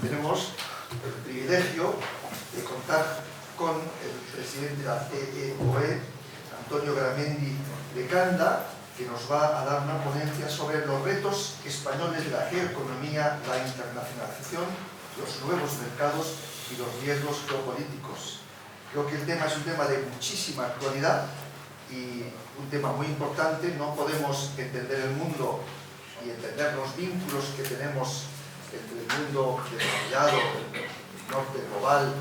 Tenemos el privilegio de contar con el presidente de la CEOE, Antonio Garamendi de Canda, que nos va a dar una ponencia sobre los retos españoles de la geoeconomía, la internacionalización, los nuevos mercados y los riesgos geopolíticos. Creo que el tema es un tema de muchísima actualidad y un tema muy importante. No podemos entender el mundo y entender los vínculos que tenemos entre el mundo desarrollado, el norte global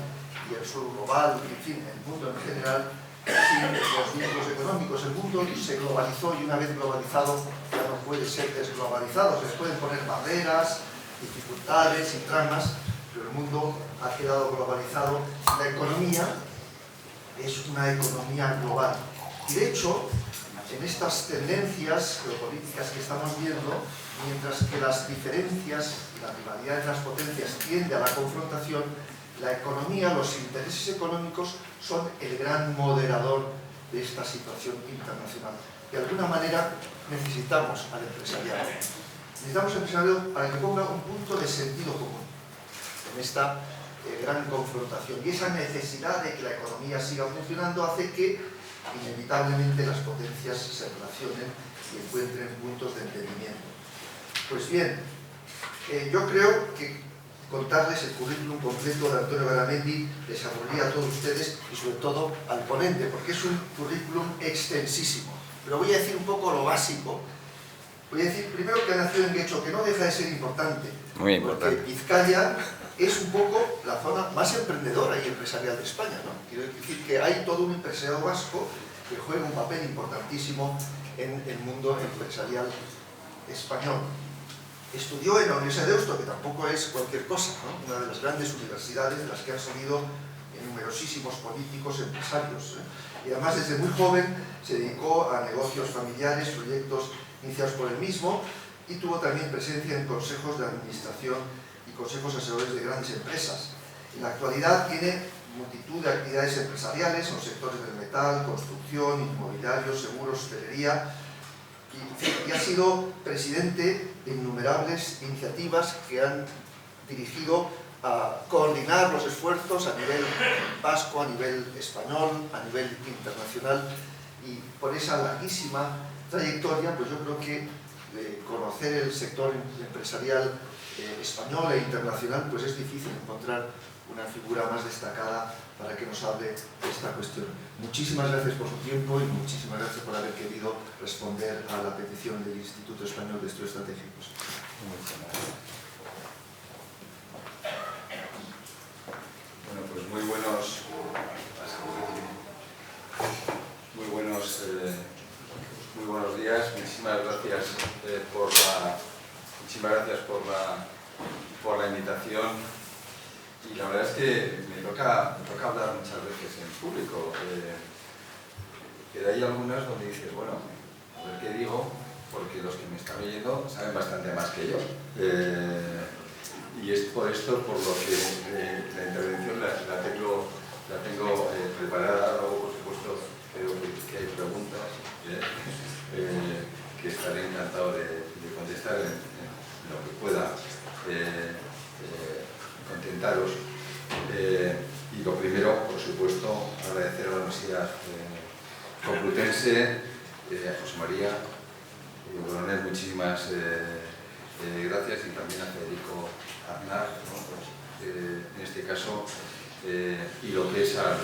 y el sur global, en fin, el mundo en general, sin los vínculos económicos. El mundo se globalizó y una vez globalizado ya no puede ser desglobalizado. Se les pueden poner barreras, dificultades y tramas, pero el mundo ha quedado globalizado. La economía es una economía global. Y de hecho, en estas tendencias geopolíticas que estamos viendo, mientras que las diferencias y la rivalidad de las potencias tiende a la confrontación, la economía, los intereses económicos son el gran moderador de esta situación internacional. De alguna manera necesitamos al empresariado. Necesitamos al empresariado para que ponga un punto de sentido común en esta gran confrontación. Y esa necesidad de que la economía siga funcionando hace que inevitablemente las potencias se relacionen y encuentren puntos de entendimiento. Pues bien, yo creo que contarles el currículum completo de Antonio Garamendi les aburriría a todos ustedes y sobre todo al ponente, porque es un currículum extensísimo. Pero voy a decir un poco lo básico. Voy a decir primero que ha nacido en Guecho, que no deja de ser importante. Muy importante. Porque Vizcaya es un poco la zona más emprendedora y empresarial de España, ¿no? Quiero decir que hay todo un empresariado vasco que juega un papel importantísimo en el mundo empresarial español. Estudió en la Universidad de Deusto, que tampoco es cualquier cosa, ¿no? Una de las grandes universidades de las que han salido numerosísimos políticos, empresarios, ¿eh? Y además desde muy joven se dedicó a negocios familiares, proyectos iniciados por él mismo, y tuvo también presencia en consejos de administración y consejos asesores de grandes empresas. En la actualidad tiene multitud de actividades empresariales en los sectores del metal, construcción, inmobiliario, seguros, hostelería, y ha sido presidente de innumerables iniciativas que han dirigido a coordinar los esfuerzos a nivel vasco, a nivel español, a nivel internacional, y por esa larguísima trayectoria, pues yo creo que conocer el sector empresarial español e internacional, pues es difícil encontrar una figura más destacada para que nos hable de esta cuestión. Muchísimas gracias por su tiempo y muchísimas gracias por haber querido responder a la petición del Instituto Español de Estudios Estratégicos. Bueno, pues muy buenos días. Muchísimas gracias por la invitación. Y la verdad es que me toca hablar muchas veces en público. Que hay algunas donde dices, bueno, a ver qué digo, porque los que me están oyendo saben bastante más que yo. Y es por esto por lo que la intervención la tengo preparada. Luego, por supuesto, creo que hay preguntas que estaré encantado de contestar en lo que pueda contentaros. Y lo primero, por supuesto, agradecer a la Universidad Complutense, a José María Coronel, muchísimas gracias, y también a Federico Aznar, ¿no? Pues, en este caso, y lo que es al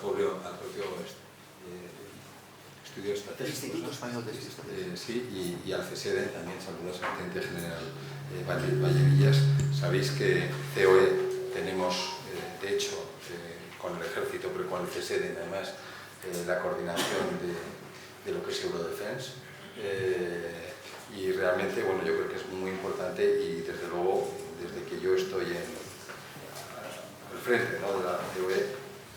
propio estudio estratégico, Instituto Español de Estudios Estratégicos. Sí, y al CESEDE también. Saludos al gerente general Vallevillas. Sabéis que COE tenemos, de hecho, con el Ejército, pero con el CESEDE además, la coordinación de lo que es Eurodefense. Y realmente, bueno, yo creo que es muy importante, y desde luego, desde que yo estoy al frente, ¿no?, de la COE,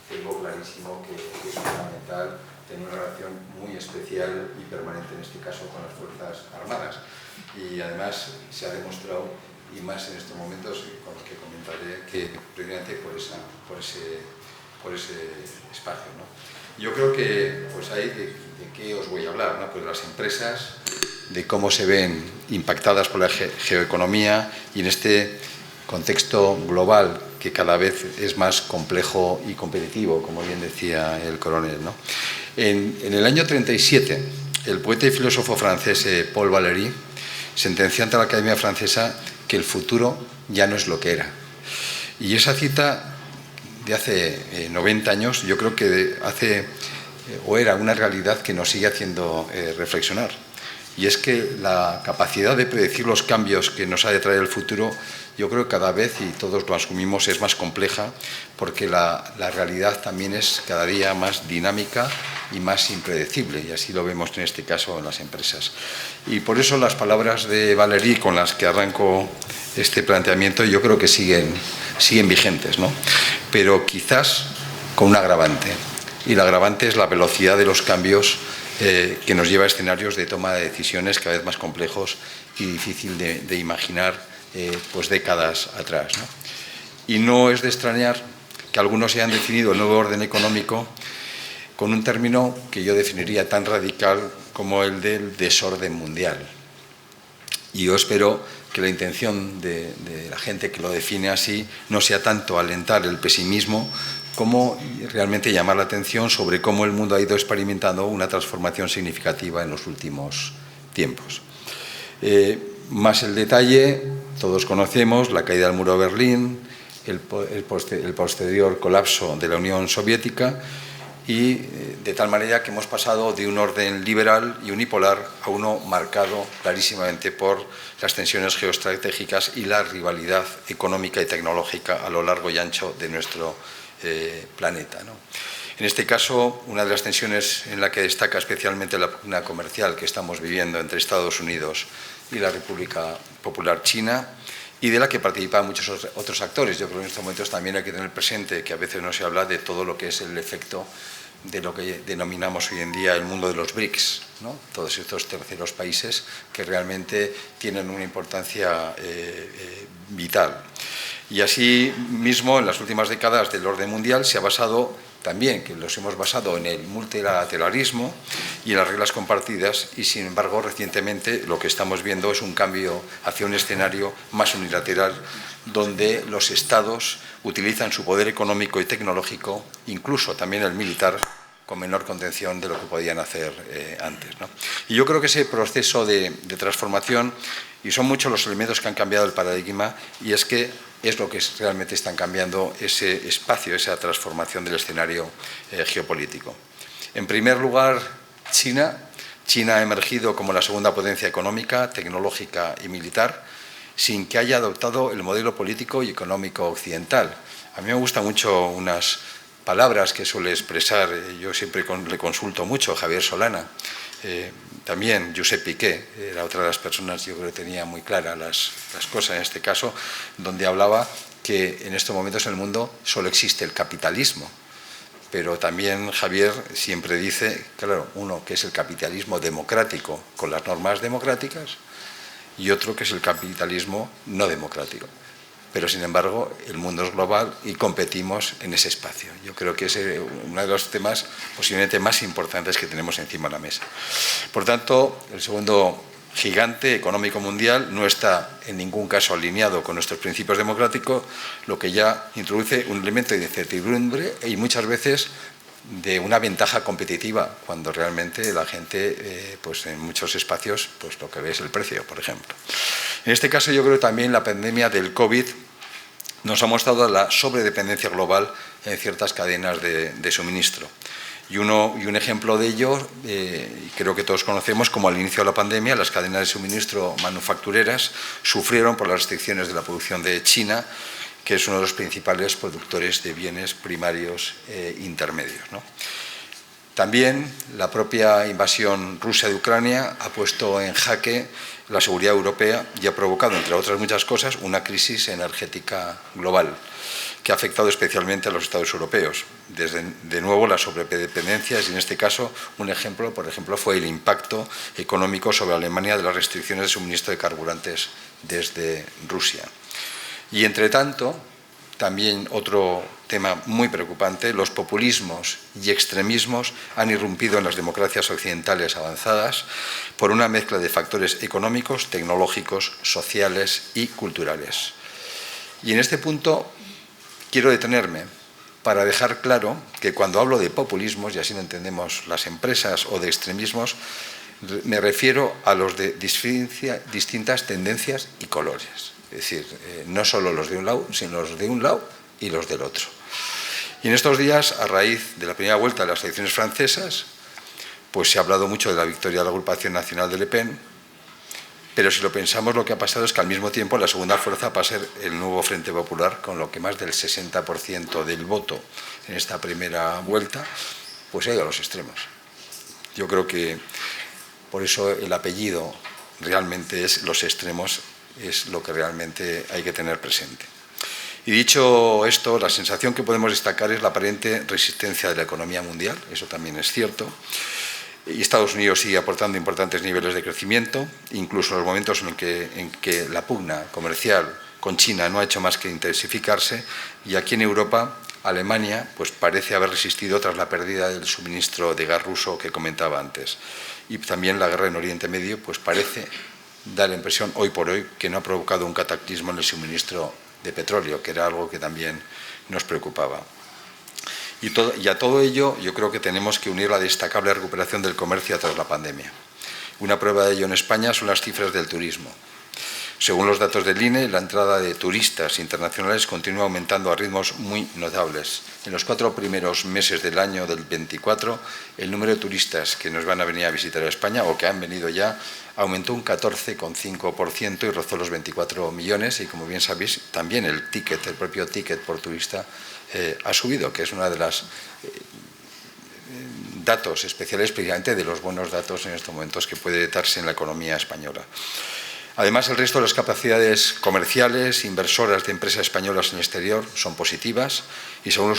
tengo clarísimo que es fundamental tener una relación muy especial y permanente, en este caso, con las Fuerzas Armadas. Y además se ha demostrado, y más en estos momentos con los que comentaré, que precisamente por ese espacio, ¿no? Yo creo que, pues ahí, ¿de qué os voy a hablar, ¿no? Pues las empresas de cómo se ven impactadas por la geoeconomía y en este contexto global que cada vez es más complejo y competitivo, como bien decía el coronel, ¿no? En el año 37, el poeta y filósofo francés Paul Valéry sentenció ante la Academia Francesa que el futuro ya no es lo que era. Y esa cita de hace 90 años yo creo que era una realidad que nos sigue haciendo reflexionar. Y es que la capacidad de predecir los cambios que nos ha de traer el futuro, yo creo que cada vez, y todos lo asumimos, es más compleja, porque la realidad también es cada día más dinámica y más impredecible, y así lo vemos en este caso en las empresas. Y por eso las palabras de Valéry con las que arranco este planteamiento yo creo que siguen vigentes, ¿no? Pero quizás con un agravante, y el agravante es la velocidad de los cambios que nos lleva a escenarios de toma de decisiones cada vez más complejos y difícil de imaginar pues décadas atrás, ¿no? Y no es de extrañar que algunos hayan definido el nuevo orden económico con un término que yo definiría tan radical como el del desorden mundial. Y yo espero que la intención de la gente que lo define así no sea tanto alentar el pesimismo como realmente llamar la atención sobre cómo el mundo ha ido experimentando una transformación significativa en los últimos tiempos. Más el detalle, todos conocemos la caída del muro de Berlín, el posterior colapso de la Unión Soviética, y de tal manera que hemos pasado de un orden liberal y unipolar a uno marcado clarísimamente por las tensiones geoestratégicas y la rivalidad económica y tecnológica a lo largo y ancho de nuestro planeta, ¿no? En este caso, una de las tensiones en la que destaca especialmente la pugna comercial que estamos viviendo entre Estados Unidos y la República Popular China, y de la que participan muchos otros actores. Yo creo que en estos momentos también hay que tener presente que a veces no se habla de todo lo que es el efecto de lo que denominamos hoy en día el mundo de los BRICS, ¿no? Todos estos terceros países que realmente tienen una importancia vital. Y así mismo, en las últimas décadas del orden mundial se ha basado también, que los hemos basado en el multilateralismo y en las reglas compartidas, y sin embargo recientemente lo que estamos viendo es un cambio hacia un escenario más unilateral, donde los estados utilizan su poder económico y tecnológico, incluso también el militar, con menor contención de lo que podían hacer antes, ¿no? Y yo creo que ese proceso de transformación, y son muchos los elementos que han cambiado el paradigma, y es que es lo que realmente están cambiando ese espacio, esa transformación del escenario geopolítico. En primer lugar, China ha emergido como la segunda potencia económica, tecnológica y militar, sin que haya adoptado el modelo político y económico occidental. A mí me gustan mucho unas palabras que suele expresar, yo siempre le consulto mucho, Javier Solana, también Josep Piqué, era otra de las personas, yo creo que tenía muy claras las cosas en este caso, donde hablaba que en estos momentos en el mundo solo existe el capitalismo. Pero también Javier siempre dice, claro, uno que es el capitalismo democrático con las normas democráticas y otro que es el capitalismo no democrático. Pero sin embargo el mundo es global y competimos en ese espacio. Yo creo que es uno de los temas posiblemente más importantes que tenemos encima de la mesa. Por tanto, el segundo gigante económico mundial no está en ningún caso alineado con nuestros principios democráticos, lo que ya introduce un elemento de incertidumbre y muchas veces de una ventaja competitiva, cuando realmente la gente, pues en muchos espacios, pues lo que ve es el precio, por ejemplo. En este caso yo creo que también la pandemia del COVID nos ha mostrado la sobredependencia global en ciertas cadenas de suministro. Y un ejemplo de ello, creo que todos conocemos, como al inicio de la pandemia, las cadenas de suministro manufactureras sufrieron por las restricciones de la producción de China, que es uno de los principales productores de bienes primarios intermedios, ¿no? También la propia invasión rusa de Ucrania ha puesto en jaque la seguridad europea y ha provocado, entre otras muchas cosas, una crisis energética global que ha afectado especialmente a los Estados europeos. Desde, de nuevo, las sobredependencias, y en este caso, un ejemplo, por ejemplo, fue el impacto económico sobre Alemania de las restricciones de suministro de carburantes desde Rusia. Y, entre tanto, también otro tema muy preocupante: los populismos y extremismos han irrumpido en las democracias occidentales avanzadas por una mezcla de factores económicos, tecnológicos, sociales y culturales. Y en este punto quiero detenerme para dejar claro que cuando hablo de populismos, y así lo entendemos las empresas, o de extremismos, me refiero a los de distintas tendencias y colores. Es decir, no solo los de un lado, sino los de un lado y los del otro. Y en estos días, a raíz de la primera vuelta de las elecciones francesas, pues se ha hablado mucho de la victoria de la agrupación nacional de Le Pen, pero si lo pensamos, lo que ha pasado es que al mismo tiempo la segunda fuerza va a ser el nuevo Frente Popular, con lo que más del 60% del voto en esta primera vuelta pues ha ido a los extremos. Yo creo que por eso el apellido realmente es los extremos, es lo que realmente hay que tener presente. Y dicho esto, la sensación que podemos destacar es la aparente resistencia de la economía mundial, eso también es cierto. Y Estados Unidos sigue aportando importantes niveles de crecimiento, incluso en los momentos en que la pugna comercial con China no ha hecho más que intensificarse, y aquí en Europa, Alemania pues parece haber resistido tras la pérdida del suministro de gas ruso que comentaba antes. Y también la guerra en Oriente Medio pues parece dar la impresión hoy por hoy que no ha provocado un cataclismo en el suministro de petróleo, que era algo que también nos preocupaba. Y a todo ello yo creo que tenemos que unir la destacable recuperación del comercio tras la pandemia. Una prueba de ello en España son las cifras del turismo. Según los datos del INE, la entrada de turistas internacionales continúa aumentando a ritmos muy notables. En los 4 primeros meses del año del 24, el número de turistas que nos van a venir a visitar a España, o que han venido ya, aumentó un 14,5% y rozó los 24 millones. Y como bien sabéis, también el propio ticket por turista ha subido, que es una de las datos especiales, precisamente de los buenos datos en estos momentos que puede darse en la economía española. Además, el resto de las capacidades comerciales, inversoras de empresas españolas en el exterior son positivas, y según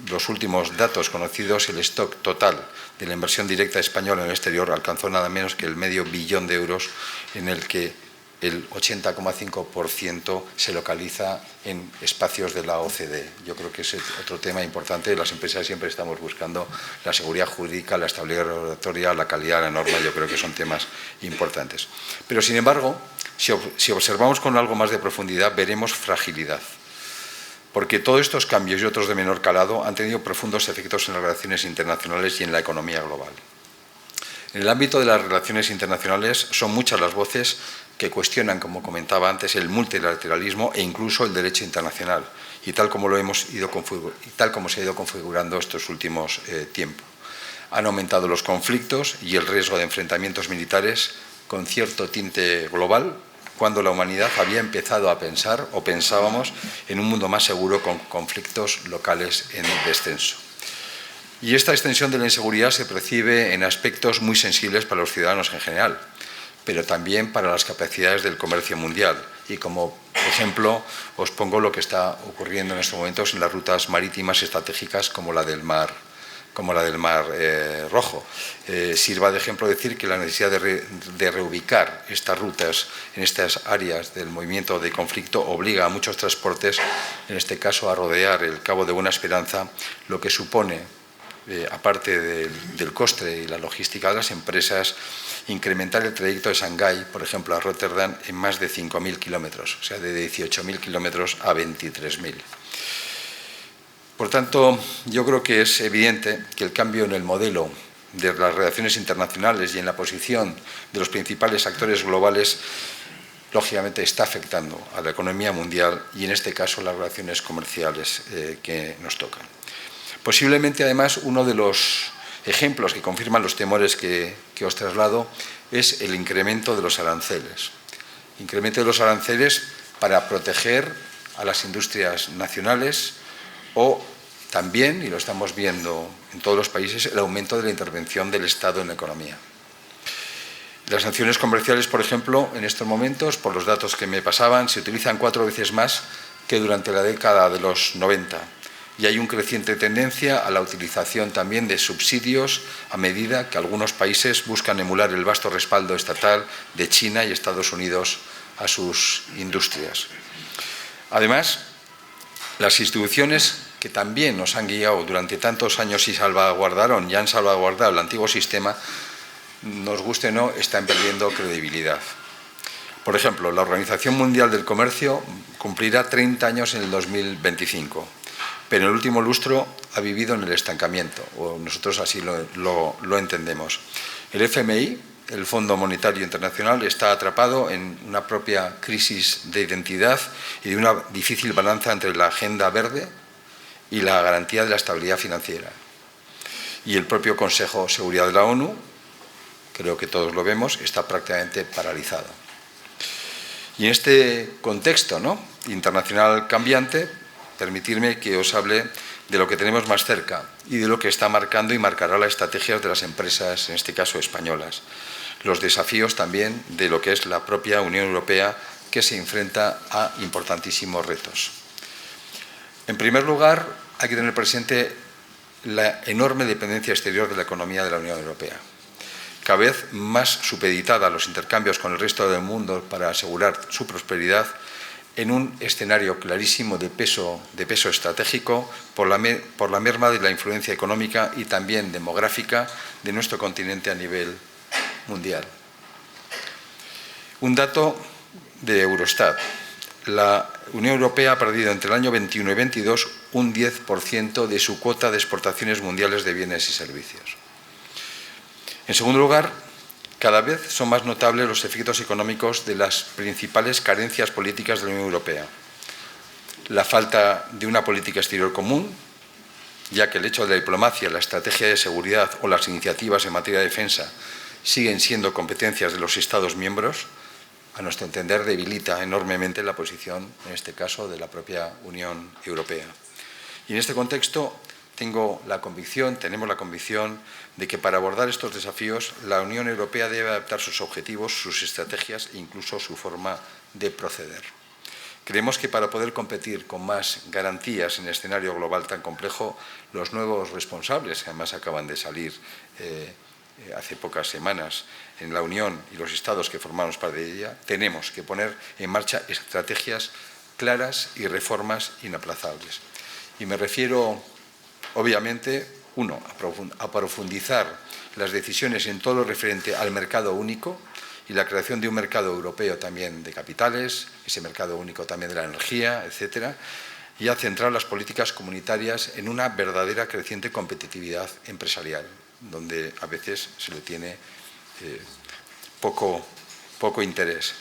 los últimos datos conocidos, el stock total de la inversión directa española en el exterior alcanzó nada menos que el medio billón de euros, en el que el 80,5% se localiza en espacios de la OCDE. Yo creo que es otro tema importante. Las empresas siempre estamos buscando la seguridad jurídica, la estabilidad regulatoria, la calidad de la norma. Yo creo que son temas importantes. Pero, sin embargo, si observamos con algo más de profundidad, veremos fragilidad. Porque todos estos cambios y otros de menor calado han tenido profundos efectos en las relaciones internacionales y en la economía global. En el ámbito de las relaciones internacionales son muchas las voces que cuestionan, como comentaba antes, el multilateralismo e incluso el derecho internacional, y tal como se ha ido configurando estos últimos tiempos. Han aumentado los conflictos y el riesgo de enfrentamientos militares con cierto tinte global, cuando la humanidad había empezado a pensar, o pensábamos, en un mundo más seguro con conflictos locales en descenso. Y esta extensión de la inseguridad se percibe en aspectos muy sensibles para los ciudadanos en general, pero también para las capacidades del comercio mundial. Y como ejemplo os pongo lo que está ocurriendo en estos momentos en las rutas marítimas estratégicas como la del Mar Rojo. Sirva de ejemplo decir que la necesidad de reubicar estas rutas en estas áreas del movimiento de conflicto obliga a muchos transportes, en este caso a rodear el Cabo de Buena Esperanza, lo que supone, aparte del coste y la logística de las empresas, incrementar el trayecto de Shanghái, por ejemplo, a Rotterdam, en más de 5.000 kilómetros, o sea, de 18.000 kilómetros a 23.000. Por tanto, yo creo que es evidente que el cambio en el modelo de las relaciones internacionales y en la posición de los principales actores globales, lógicamente está afectando a la economía mundial y, en este caso, las relaciones comerciales que nos tocan. Posiblemente, además, uno de los ejemplos que confirman los temores que os traslado es el incremento de los aranceles. Incremento de los aranceles para proteger a las industrias nacionales, o también, y lo estamos viendo en todos los países, el aumento de la intervención del Estado en la economía. Las sanciones comerciales, por ejemplo, en estos momentos, por los datos que me pasaban, se utilizan 4 veces más que durante la década de los 90. Y hay una creciente tendencia a la utilización también de subsidios a medida que algunos países buscan emular el vasto respaldo estatal de China y Estados Unidos a sus industrias. Además, Las instituciones que también nos han guiado durante tantos años y salvaguardaron y han salvaguardado el antiguo sistema, nos guste o no, están perdiendo credibilidad. Por ejemplo, la Organización Mundial del Comercio cumplirá 30 años en el 2025, pero en el último lustro ha vivido en el estancamiento, o nosotros así lo entendemos. El FMI, el Fondo Monetario Internacional, está atrapado en una propia crisis de identidad y de una difícil balanza entre la agenda verde y la garantía de la estabilidad financiera. Y el propio Consejo de Seguridad de la ONU, creo que todos lo vemos, está prácticamente paralizado. Y en este contexto, ¿no?, internacional cambiante, permitirme que os hable de lo que tenemos más cerca y de lo que está marcando y marcará las estrategias de las empresas, en este caso españolas. Los desafíos también de lo que es la propia Unión Europea, que se enfrenta a importantísimos retos. En primer lugar, hay que tener presente la enorme dependencia exterior de la economía de la Unión Europea, cada vez más supeditada a los intercambios con el resto del mundo para asegurar su prosperidad, en un escenario clarísimo de peso estratégico por la merma de la influencia económica y también demográfica de nuestro continente a nivel mundial. Un dato de Eurostat. La Unión Europea ha perdido entre el año 21 y 22 un 10% de su cuota de exportaciones mundiales de bienes y servicios. En segundo lugar, cada vez son más notables los efectos económicos de las principales carencias políticas de la Unión Europea. La falta de una política exterior común, ya que el hecho de la diplomacia, la estrategia de seguridad o las iniciativas en materia de defensa siguen siendo competencias de los Estados miembros, a nuestro entender debilita enormemente la posición, en este caso, de la propia Unión Europea. Y en este contexto tenemos la convicción de que para abordar estos desafíos la Unión Europea debe adaptar sus objetivos, sus estrategias e incluso su forma de proceder. Creemos que para poder competir con más garantías en el escenario global tan complejo, los nuevos responsables, que además acaban de salir hace pocas semanas en la Unión y los Estados que formamos parte de ella, tenemos que poner en marcha estrategias claras y reformas inaplazables. Y me refiero, obviamente, uno, a profundizar las decisiones en todo lo referente al mercado único y la creación de un mercado europeo también de capitales, ese mercado único también de la energía, etcétera, y a centrar las políticas comunitarias en una verdadera creciente competitividad empresarial, donde a veces se le tiene poco interés.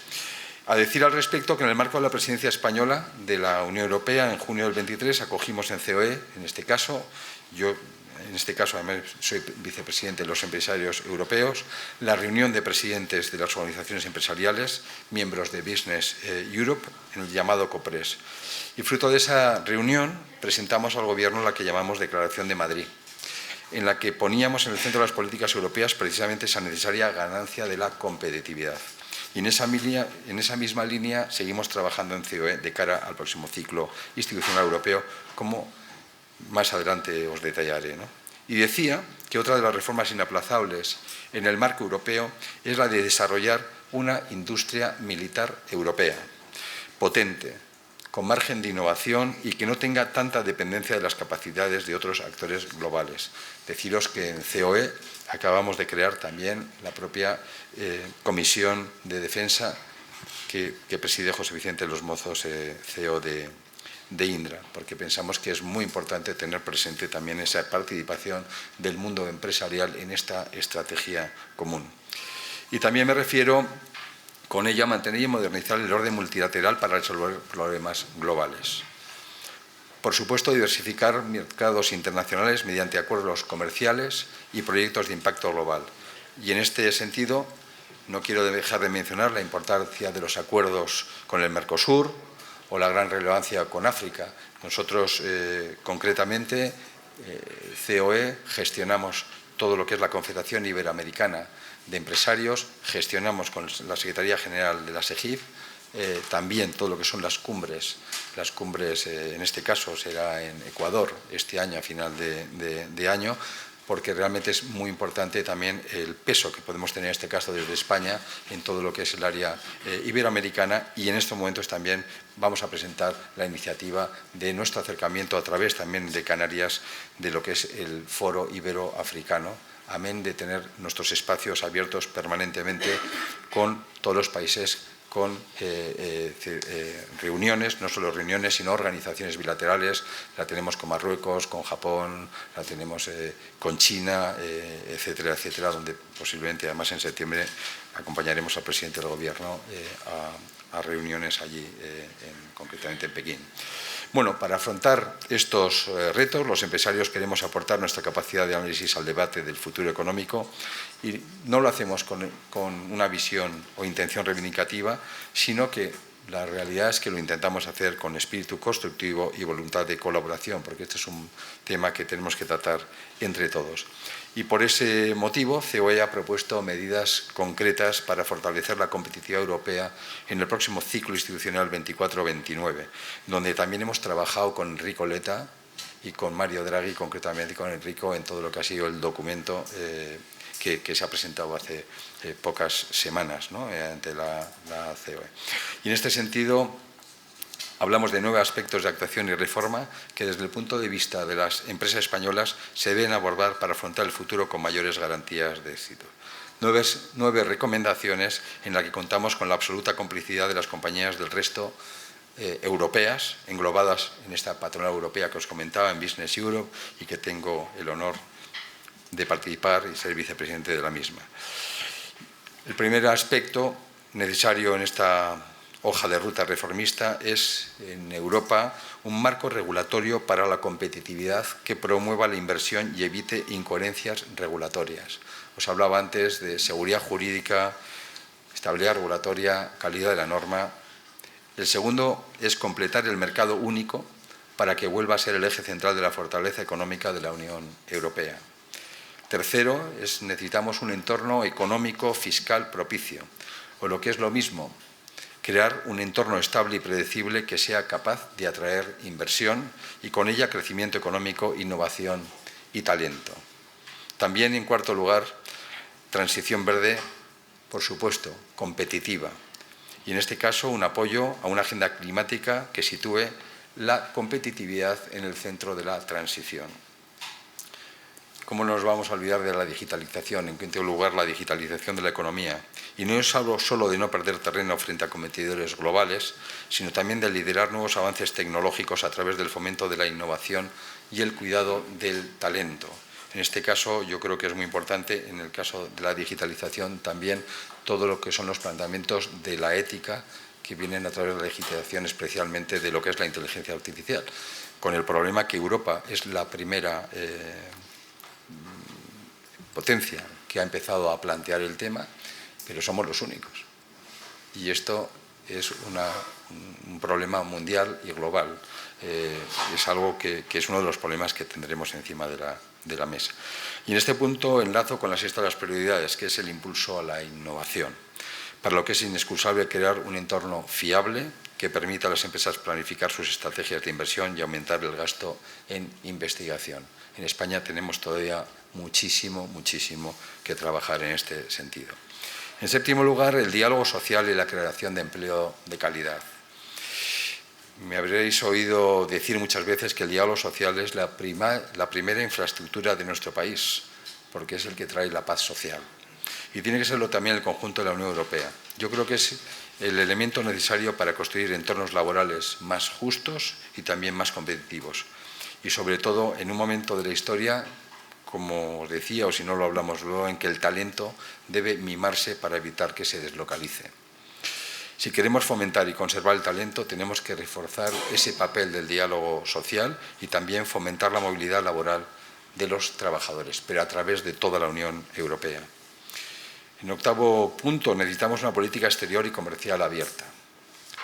A decir al respecto que en el marco de la presidencia española de la Unión Europea, en junio del 23, acogimos en COE, en este caso, además soy vicepresidente de los empresarios europeos, la reunión de presidentes de las organizaciones empresariales, miembros de Business Europe, en el llamado COPRES. Y fruto de esa reunión presentamos al Gobierno la que llamamos Declaración de Madrid, en la que poníamos en el centro de las políticas europeas precisamente esa necesaria ganancia de la competitividad. Y en esa misma línea seguimos trabajando en COE de cara al próximo ciclo institucional europeo, como más adelante os detallaré, ¿no? Y decía que otra de las reformas inaplazables en el marco europeo es la de desarrollar una industria militar europea, potente, con margen de innovación y que no tenga tanta dependencia de las capacidades de otros actores globales. Deciros que en COE acabamos de crear también la propia Comisión de Defensa que preside José Vicente Los Mozos, CEO de Indra, porque pensamos que es muy importante tener presente también esa participación del mundo empresarial en esta estrategia común. Y también me refiero con ella a mantener y modernizar el orden multilateral para resolver problemas globales. Por supuesto, diversificar mercados internacionales mediante acuerdos comerciales y proyectos de impacto global. Y en este sentido, no quiero dejar de mencionar la importancia de los acuerdos con el Mercosur o la gran relevancia con África. Nosotros, concretamente, COE, gestionamos todo lo que es la Confederación Iberoamericana de Empresarios, gestionamos con la Secretaría General de la SEGIF, también todo lo que son las cumbres en este caso será en Ecuador este año, a final de año, porque realmente es muy importante también el peso que podemos tener en este caso desde España en todo lo que es el área iberoamericana, y en estos momentos también vamos a presentar la iniciativa de nuestro acercamiento a través también de Canarias de lo que es el Foro Iberoafricano, amén de tener nuestros espacios abiertos permanentemente con todos los países, con reuniones, no solo reuniones, sino organizaciones bilaterales. La tenemos con Marruecos, con Japón, la tenemos con China, etcétera, etcétera, donde posiblemente además en septiembre acompañaremos al presidente del Gobierno a reuniones allí, concretamente en Pekín. Bueno, para afrontar estos retos, los empresarios queremos aportar nuestra capacidad de análisis al debate del futuro económico, y no lo hacemos con una visión o intención reivindicativa, sino que la realidad es que lo intentamos hacer con espíritu constructivo y voluntad de colaboración, porque este es un tema que tenemos que tratar entre todos. Y por ese motivo, COE ha propuesto medidas concretas para fortalecer la competitividad europea en el próximo ciclo institucional 24-29, donde también hemos trabajado con Enrico Letta y con Mario Draghi, concretamente con Enrico, en todo lo que ha sido el documento que se ha presentado hace pocas semanas, ¿no?, ante la COE. Y en este sentido hablamos de 9 aspectos de actuación y reforma que desde el punto de vista de las empresas españolas se deben abordar para afrontar el futuro con mayores garantías de éxito. 9 recomendaciones en las que contamos con la absoluta complicidad de las compañías del resto europeas, englobadas en esta patronal europea que os comentaba, en Business Europe, y que tengo el honor de participar y ser vicepresidente de la misma. El primer aspecto necesario en esta hoja de ruta reformista es, en Europa, un marco regulatorio para la competitividad que promueva la inversión y evite incoherencias regulatorias. Os hablaba antes de seguridad jurídica, estabilidad regulatoria, calidad de la norma. El segundo es completar el mercado único para que vuelva a ser el eje central de la fortaleza económica de la Unión Europea. Tercero, necesitamos un entorno económico fiscal propicio, o lo que es lo mismo, crear un entorno estable y predecible que sea capaz de atraer inversión y con ella crecimiento económico, innovación y talento. También, en cuarto lugar, transición verde, por supuesto, competitiva. Y en este caso, un apoyo a una agenda climática que sitúe la competitividad en el centro de la transición. ¿Cómo nos vamos a olvidar de la digitalización? En quinto lugar, la digitalización de la economía. Y no es algo solo de no perder terreno frente a competidores globales, sino también de liderar nuevos avances tecnológicos a través del fomento de la innovación y el cuidado del talento. En este caso, yo creo que es muy importante, en el caso de la digitalización, también todo lo que son los planteamientos de la ética que vienen a través de la digitalización, especialmente de lo que es la inteligencia artificial, con el problema que Europa es la primera potencia que ha empezado a plantear el tema, pero somos los únicos. Y esto es un problema mundial y global. Es algo que es uno de los problemas que tendremos encima de la mesa. Y en este punto enlazo con la sexta de las prioridades, que es el impulso a la innovación, para lo que es inexcusable crear un entorno fiable que permita a las empresas planificar sus estrategias de inversión y aumentar el gasto en investigación. En España tenemos todavía muchísimo que trabajar en este sentido. En séptimo lugar, el diálogo social y la creación de empleo de calidad. Me habréis oído decir muchas veces que el diálogo social es la primera infraestructura de nuestro país, porque es el que trae la paz social. Y tiene que serlo también el conjunto de la Unión Europea. Yo creo que es el elemento necesario para construir entornos laborales más justos y también más competitivos. Y sobre todo en un momento de la historia, como os decía, o si no lo hablamos luego, en que el talento debe mimarse para evitar que se deslocalice. Si queremos fomentar y conservar el talento, tenemos que reforzar ese papel del diálogo social y también fomentar la movilidad laboral de los trabajadores, pero a través de toda la Unión Europea. En octavo punto, necesitamos una política exterior y comercial abierta,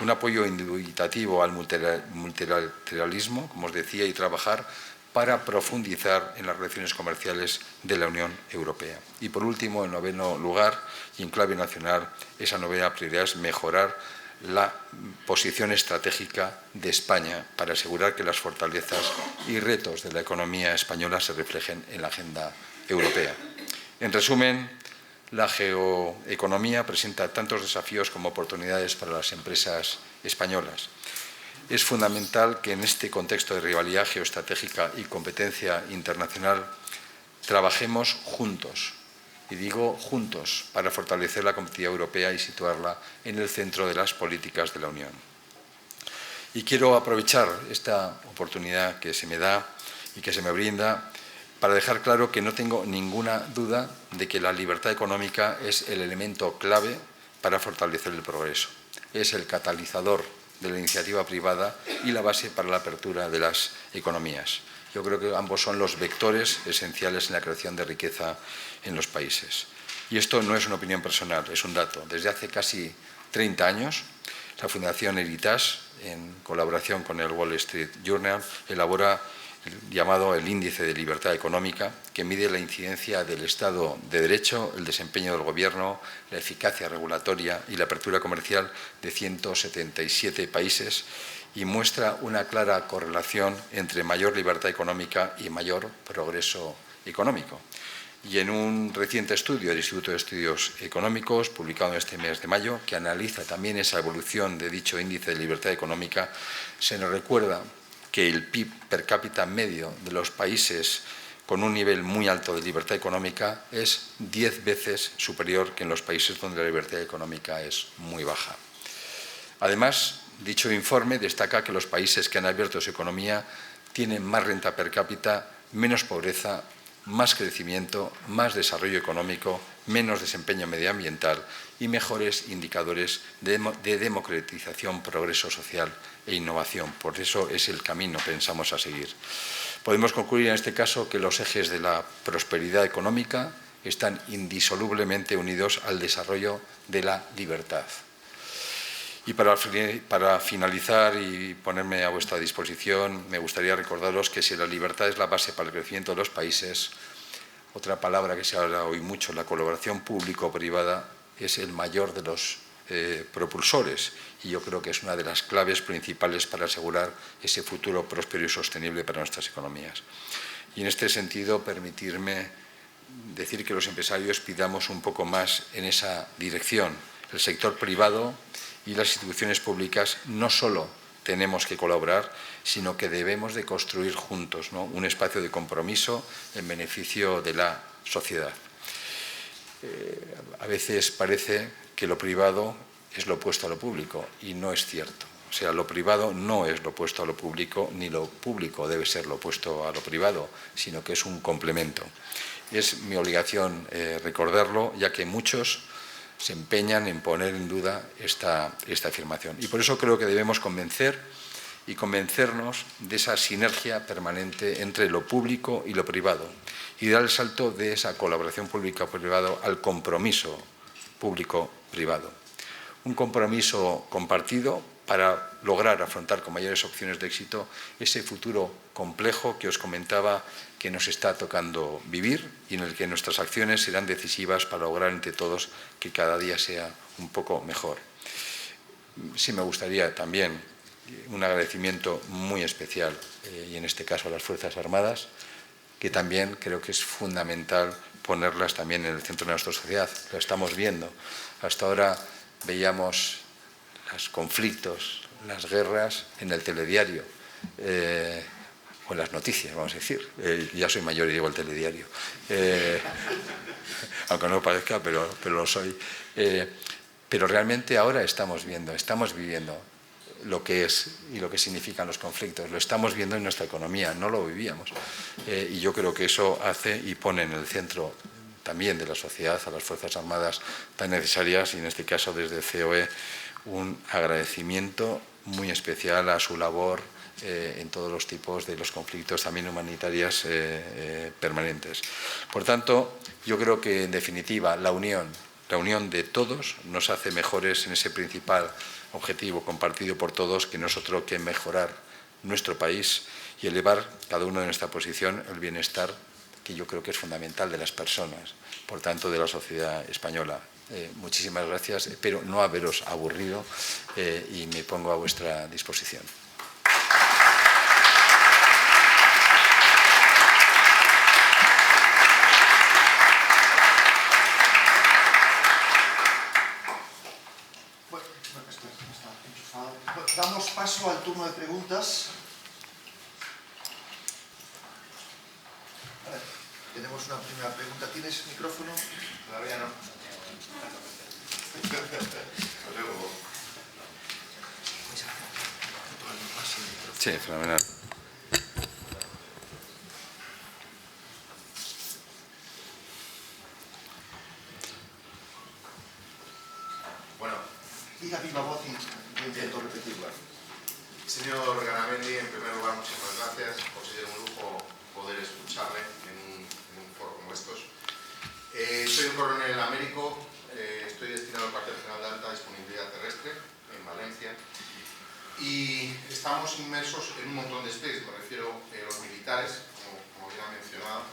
un apoyo indubitativo al multilateralismo, como os decía, y trabajar para profundizar en las relaciones comerciales de la Unión Europea. Y por último, en noveno lugar, y en clave nacional, esa novena prioridad es mejorar la posición estratégica de España para asegurar que las fortalezas y retos de la economía española se reflejen en la agenda europea. En resumen, la geoeconomía presenta tantos desafíos como oportunidades para las empresas españolas. Es fundamental que en este contexto de rivalidad geoestratégica y competencia internacional trabajemos juntos, y digo juntos, para fortalecer la competitividad europea y situarla en el centro de las políticas de la Unión. Y quiero aprovechar esta oportunidad que se me da y que se me brinda para dejar claro que no tengo ninguna duda de que la libertad económica es el elemento clave para fortalecer el progreso. Es el catalizador de la iniciativa privada y la base para la apertura de las economías. Yo creo que ambos son los vectores esenciales en la creación de riqueza en los países. Y esto no es una opinión personal, es un dato. Desde hace casi 30 años, la Fundación Heritage, en colaboración con el Wall Street Journal, elabora llamado el Índice de Libertad Económica, que mide la incidencia del Estado de Derecho, el desempeño del Gobierno, la eficacia regulatoria y la apertura comercial de 177 países y muestra una clara correlación entre mayor libertad económica y mayor progreso económico. Y en un reciente estudio del Instituto de Estudios Económicos, publicado en este mes de mayo, que analiza también esa evolución de dicho índice de libertad económica, se nos recuerda que el PIB per cápita medio de los países con un nivel muy alto de libertad económica es 10 veces superior que en los países donde la libertad económica es muy baja. Además, dicho informe destaca que los países que han abierto su economía tienen más renta per cápita, menos pobreza, más crecimiento, más desarrollo económico, menos desempeño medioambiental y mejores indicadores de democratización, progreso social e innovación. Por eso es el camino, pensamos, a seguir. Podemos concluir en este caso que los ejes de la prosperidad económica están indisolublemente unidos al desarrollo de la libertad. Y para finalizar y ponerme a vuestra disposición, me gustaría recordaros que si la libertad es la base para el crecimiento de los países, otra palabra que se habla hoy mucho, la colaboración público-privada, es el mayor de los propulsores y yo creo que es una de las claves principales para asegurar ese futuro próspero y sostenible para nuestras economías. Y en este sentido, permitirme decir que los empresarios pidamos un poco más en esa dirección. El sector privado y las instituciones públicas no solo tenemos que colaborar, sino que debemos de construir juntos, ¿no?, un espacio de compromiso en beneficio de la sociedad. A veces parece que lo privado es lo opuesto a lo público y no es cierto. O sea, lo privado no es lo opuesto a lo público, ni lo público debe ser lo opuesto a lo privado, sino que es un complemento. Es mi obligación recordarlo, ya que muchos se empeñan en poner en duda esta afirmación. Y por eso creo que debemos convencer y convencernos de esa sinergia permanente entre lo público y lo privado y dar el salto de esa colaboración público-privado al compromiso público-privado. Un compromiso compartido para lograr afrontar con mayores opciones de éxito ese futuro complejo que os comentaba que nos está tocando vivir y en el que nuestras acciones serán decisivas para lograr entre todos que cada día sea un poco mejor. Sí me gustaría también un agradecimiento muy especial, y en este caso a las Fuerzas Armadas, que también creo que es fundamental ponerlas también en el centro de nuestra sociedad. Lo estamos viendo. Hasta ahora veíamos los conflictos, las guerras en el telediario, o en las noticias, vamos a decir. Ya soy mayor y llevo el telediario. Aunque no parezca, pero lo soy. Pero realmente ahora estamos viviendo lo que es y lo que significan los conflictos. Lo estamos viendo en nuestra economía, no lo vivíamos. Y yo creo que eso hace y pone en el centro también de la sociedad a las Fuerzas Armadas tan necesarias y en este caso desde COE un agradecimiento muy especial a su labor en todos los tipos de los conflictos también humanitarios permanentes. Por tanto, yo creo que en definitiva la unión de todos nos hace mejores en ese principal objetivo compartido por todos, que no es otro que mejorar nuestro país y elevar cada uno de nuestra posición el bienestar, que yo creo que es fundamental de las personas, por tanto de la sociedad española. Muchísimas gracias, espero no haberos aburrido y me pongo a vuestra disposición. Damos paso al turno de preguntas. A ver, tenemos una primera pregunta. ¿Tienes micrófono? Todavía no. Sí, fenomenal. Bueno, Diga viva voz y yo intento repetirlo. señor Garamendi, en primer lugar, muchísimas gracias. Considero un lujo poder escucharle en un foro como estos. Soy un coronel Américo, estoy destinado al Cuartel General de Alta Disponibilidad Terrestre en Valencia y estamos inmersos en un montón de especies, me refiero a los militares, como bien ha mencionado.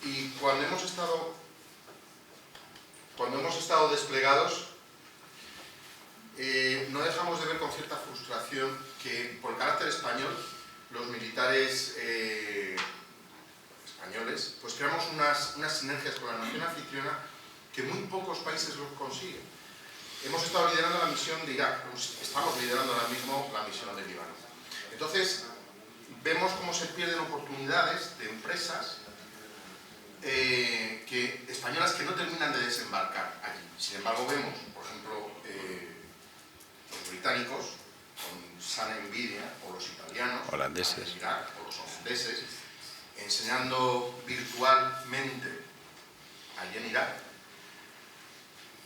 Y cuando hemos estado desplegados, no dejamos de ver con cierta frustración que, por el carácter español, los militares españoles, pues creamos unas sinergias con la nación anfitriona que muy pocos países lo consiguen. Hemos estado liderando la misión de Irak, estamos liderando ahora mismo la misión de Líbano. Entonces, vemos cómo se pierden oportunidades de empresas españolas que no terminan de desembarcar allí. Sin embargo, vemos, por ejemplo, los británicos con sana envidia, o los italianos, holandeses, en Irak, o los holandeses, enseñando virtualmente allí en Irak.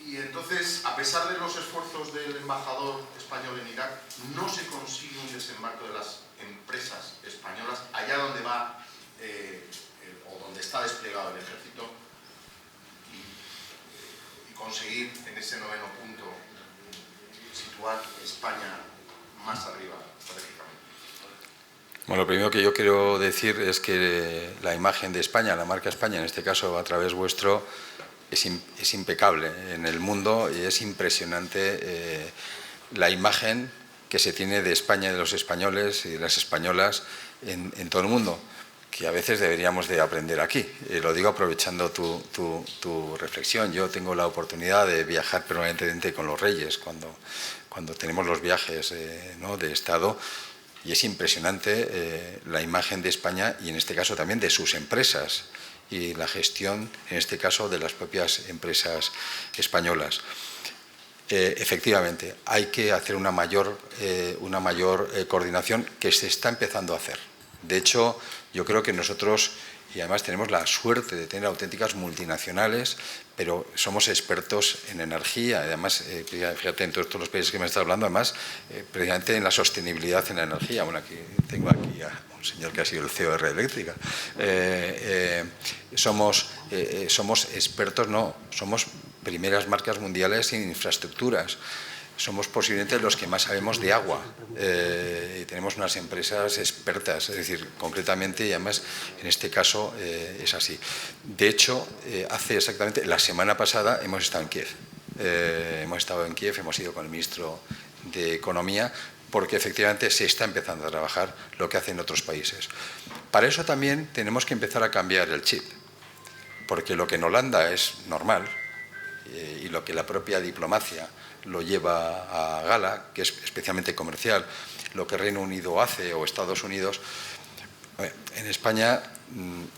Y entonces, a pesar de los esfuerzos del embajador español en Irak, no se consigue un desembarco de las empresas españolas allá donde va o donde está desplegado el ejército y conseguir en ese noveno punto situar España más arriba estratégicamente. Bueno, lo primero que yo quiero decir es que la imagen de España, la marca España, en este caso a través vuestro, es impecable en el mundo y es impresionante la imagen que se tiene de España y de los españoles y de las españolas en todo el mundo, que a veces deberíamos de aprender aquí. Lo digo aprovechando tu reflexión. Yo tengo la oportunidad de viajar permanentemente con los reyes cuando tenemos los viajes ¿no? de Estado, y es impresionante la imagen de España y en este caso también de sus empresas y la gestión, en este caso, de las propias empresas españolas. Efectivamente, hay que hacer una mayor coordinación que se está empezando a hacer. De hecho, yo creo que nosotros, y además tenemos la suerte de tener auténticas multinacionales, pero somos expertos en energía, además, fíjate, en todos los países que me estás hablando, además, precisamente en la sostenibilidad en la energía. Bueno, aquí tengo aquí a un señor que ha sido el CEO de Red Eléctrica. Somos expertos, no, somos primeras marcas mundiales en infraestructuras. Somos posiblemente los que más sabemos de agua y tenemos unas empresas expertas, es decir, concretamente, y además en este caso es así. De hecho, hace exactamente la semana pasada hemos estado en Kiev. Hemos ido con el ministro de Economía, porque efectivamente se está empezando a trabajar lo que hacen otros países. Para eso también tenemos que empezar a cambiar el chip, porque lo que en Holanda es normal y lo que la propia diplomacia lo lleva a gala, que es especialmente comercial, lo que Reino Unido hace o Estados Unidos, en España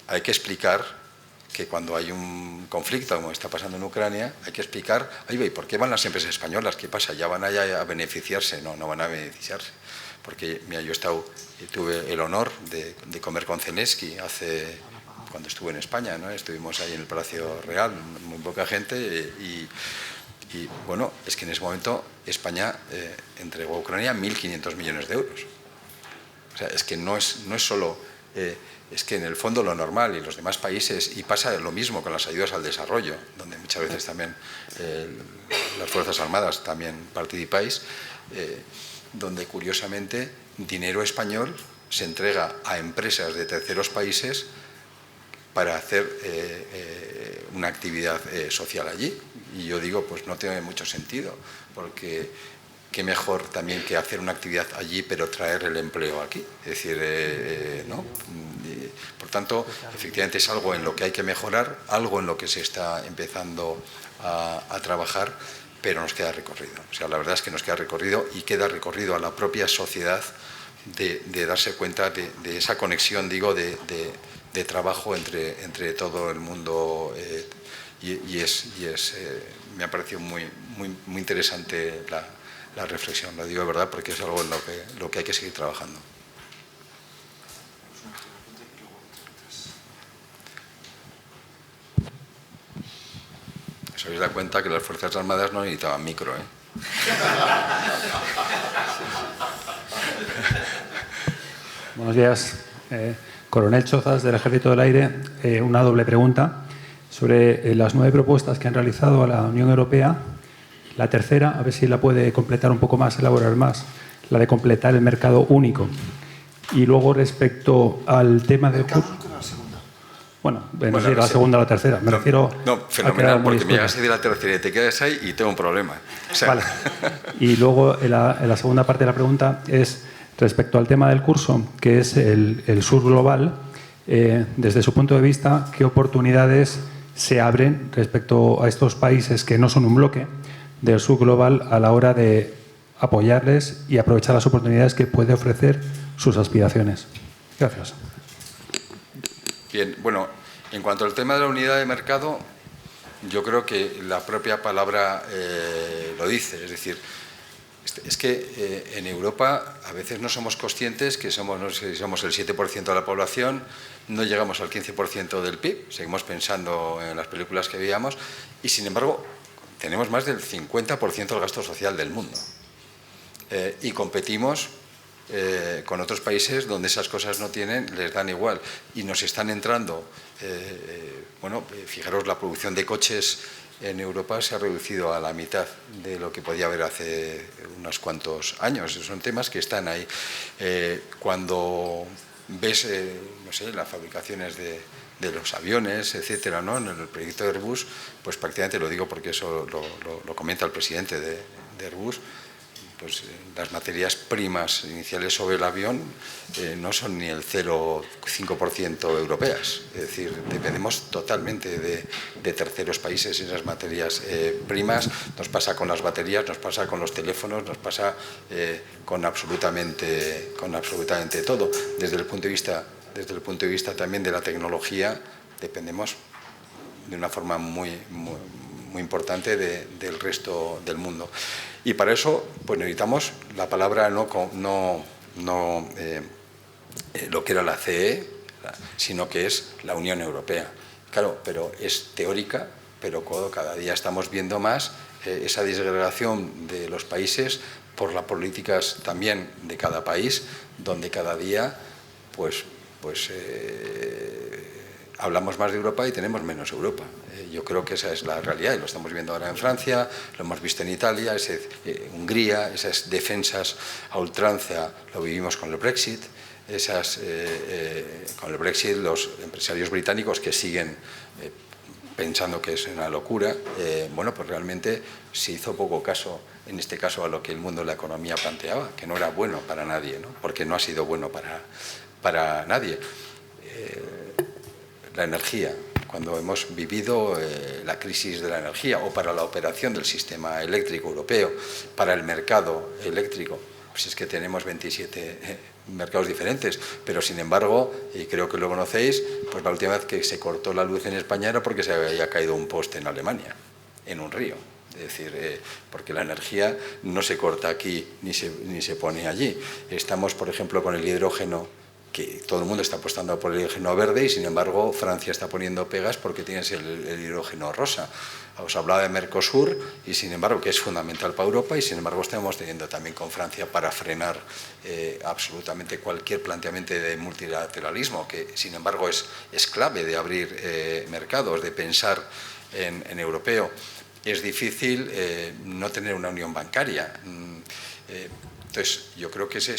hay que explicar que cuando hay un conflicto, como está pasando en Ucrania, hay que explicar, ¿y por qué van las empresas españolas? ¿Qué pasa? ¿Ya van allá a beneficiarse? No, no van a beneficiarse. Porque, mira, yo tuve el honor de comer con Zelensky cuando estuve en España, ¿no? Estuvimos ahí en el Palacio Real, muy poca gente, y bueno, es que en ese momento España entregó a Ucrania 1.500 millones de euros. O sea, es que no es solo... es que en el fondo lo normal y los demás países, y pasa lo mismo con las ayudas al desarrollo, donde muchas veces también las Fuerzas Armadas también participáis, donde curiosamente dinero español se entrega a empresas de terceros países para hacer una actividad social allí. Y yo digo, pues no tiene mucho sentido, porque qué mejor también que hacer una actividad allí, pero traer el empleo aquí. Es decir, ¿no? Por tanto, efectivamente es algo en lo que hay que mejorar, algo en lo que se está empezando a trabajar, pero nos queda recorrido. O sea, la verdad es que nos queda recorrido y queda recorrido a la propia sociedad de darse cuenta de esa conexión, digo, de trabajo entre todo el mundo me ha parecido muy interesante la reflexión, lo digo de verdad porque es algo en lo que hay que seguir trabajando. Os habéis dado cuenta que las Fuerzas Armadas no necesitaban micro, ¿eh? Buenos días. Coronel Chozas, del Ejército del Aire. Una doble pregunta sobre las 9 propuestas que han realizado a la Unión Europea. La tercera, a ver si la puede completar un poco más, elaborar más, la de completar el mercado único. Y luego, respecto al tema del curso... Bueno, no sé, la segunda o la tercera. Me refiero... No, fenomenal, porque me llegas de la tercera y te quedas ahí y tengo un problema. O sea... Vale. Y luego, en la segunda parte de la pregunta es respecto al tema del curso, que es el sur global. Desde su punto de vista, ¿qué oportunidades se abren respecto a estos países que no son un bloque del sur global a la hora de apoyarles y aprovechar las oportunidades que puede ofrecer sus aspiraciones? Gracias. Bien, bueno, en cuanto al tema de la unidad de mercado, yo creo que la propia palabra lo dice, es decir, es que en Europa a veces no somos conscientes que somos, no sé si somos el 7% de la población, no llegamos al 15% del PIB, seguimos pensando en las películas que veíamos y sin embargo tenemos más del 50% del gasto social del mundo y competimos con otros países donde esas cosas no tienen, les dan igual y nos están entrando, bueno, fijaros, la producción de coches en Europa se ha reducido a la mitad de lo que podía haber hace unos cuantos años. Son temas que están ahí. Cuando ves, no sé, las fabricaciones de los aviones, etcétera, ¿no? En el proyecto de Airbus, pues prácticamente lo digo porque eso lo comenta el presidente de Airbus, pues las materias primas iniciales sobre el avión no son ni el 0,5% europeas. Es decir, dependemos totalmente de terceros países en esas materias primas. Nos pasa con las baterías, nos pasa con los teléfonos, nos pasa con absolutamente todo. Desde el punto de vista también de la tecnología, dependemos de una forma muy importante del resto del mundo. Y para eso pues necesitamos la palabra no lo que era la CE, sino que es la Unión Europea. Claro, pero es teórica, pero cada día estamos viendo más esa disgregación de los países por las políticas también de cada país, donde cada día pues hablamos más de Europa y tenemos menos Europa. Yo creo que esa es la realidad y lo estamos viendo ahora en Francia, lo hemos visto en Italia, Hungría, esas defensas a ultranza, lo vivimos con el Brexit, con el Brexit los empresarios británicos que siguen pensando que es una locura, bueno, pues realmente se hizo poco caso, en este caso, a lo que el mundo de la economía planteaba, que no era bueno para nadie, ¿no? Porque no ha sido bueno para nadie. La energía, cuando hemos vivido la crisis de la energía o para la operación del sistema eléctrico europeo, para el mercado eléctrico, pues es que tenemos 27 mercados diferentes, pero sin embargo, y creo que lo conocéis, pues la última vez que se cortó la luz en España era porque se había caído un poste en Alemania, en un río. Es decir, porque la energía no se corta aquí ni se pone allí. Estamos, por ejemplo, con el hidrógeno, que todo el mundo está apostando por el hidrógeno verde y sin embargo Francia está poniendo pegas porque tienes el hidrógeno rosa. Os hablaba de Mercosur y sin embargo que es fundamental para Europa y sin embargo estamos teniendo también con Francia para frenar absolutamente cualquier planteamiento de multilateralismo que sin embargo es clave de abrir mercados, de pensar en europeo. Es difícil no tener una unión bancaria. Entonces, yo creo que ese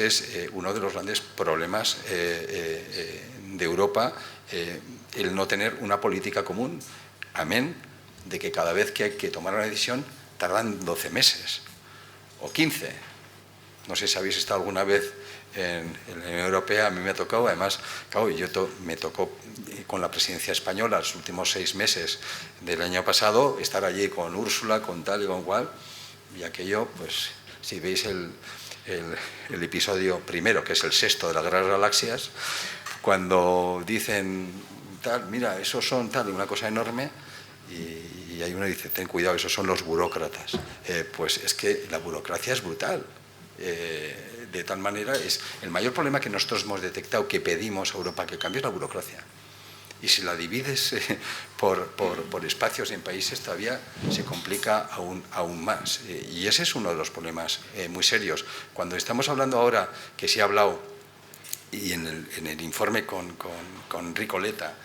es uno de los grandes problemas de Europa, el no tener una política común, amén de que cada vez que hay que tomar una decisión tardan 12 meses o 15. No sé si habéis estado alguna vez en la Unión Europea, a mí me ha tocado, además, claro, me tocó con la presidencia española los últimos 6 meses del año pasado, estar allí con Úrsula, con tal y con cual, y aquello, pues, si veis el episodio primero, que es el 6º de las Guerras Galaxias, cuando dicen tal, mira, esos son tal, una cosa enorme, y hay uno que dice, ten cuidado, esos son los burócratas. Pues es que la burocracia es brutal. De tal manera, es el mayor problema que nosotros hemos detectado, que pedimos a Europa que cambie, es la burocracia. Y si la divides por espacios en países, todavía se complica aún más. Y ese es uno de los problemas muy serios. Cuando estamos hablando ahora, que se ha hablado, y en el informe con Ricoleta,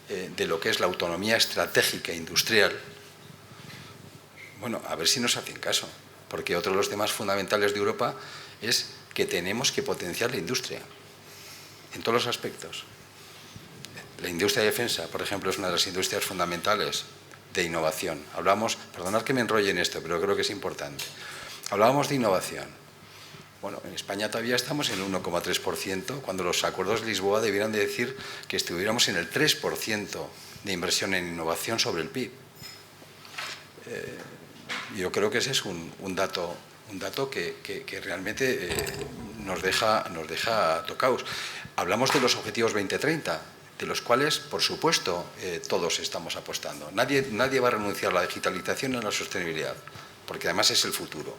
de lo que es la autonomía estratégica industrial, bueno, a ver si nos hacen caso, porque otro de los temas fundamentales de Europa es que tenemos que potenciar la industria, en todos los aspectos. La industria de defensa, por ejemplo, es una de las industrias fundamentales de innovación. Hablamos, perdonad que me enrolle en esto, pero creo que es importante. Hablábamos de innovación. Bueno, en España todavía estamos en el 1,3%, cuando los acuerdos de Lisboa debieran de decir que estuviéramos en el 3% de inversión en innovación sobre el PIB. Yo creo que ese es un dato que realmente nos deja tocados. Hablamos de los objetivos 2030, de los cuales, por supuesto, todos estamos apostando. Nadie va a renunciar a la digitalización y a la sostenibilidad, porque además es el futuro.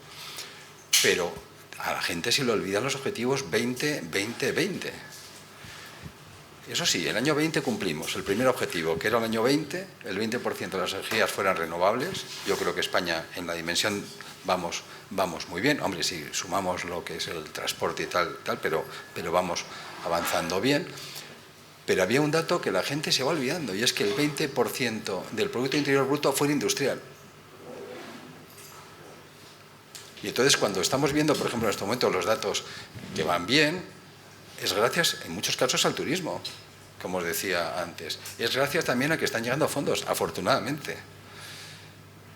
Pero a la gente se le olvidan los objetivos 20-20-20. Eso sí, el año 20 cumplimos el primer objetivo, que era el año 20, el 20% de las energías fueran renovables. Yo creo que España, en la dimensión, vamos muy bien. Hombre, si sumamos lo que es el transporte y tal, pero vamos avanzando bien. Pero había un dato que la gente se va olvidando, y es que el 20% del Producto Interior Bruto fuera industrial. Y entonces, cuando estamos viendo, por ejemplo, en este momento los datos que van bien, es gracias, en muchos casos, al turismo, como os decía antes. Es gracias también a que están llegando fondos, afortunadamente.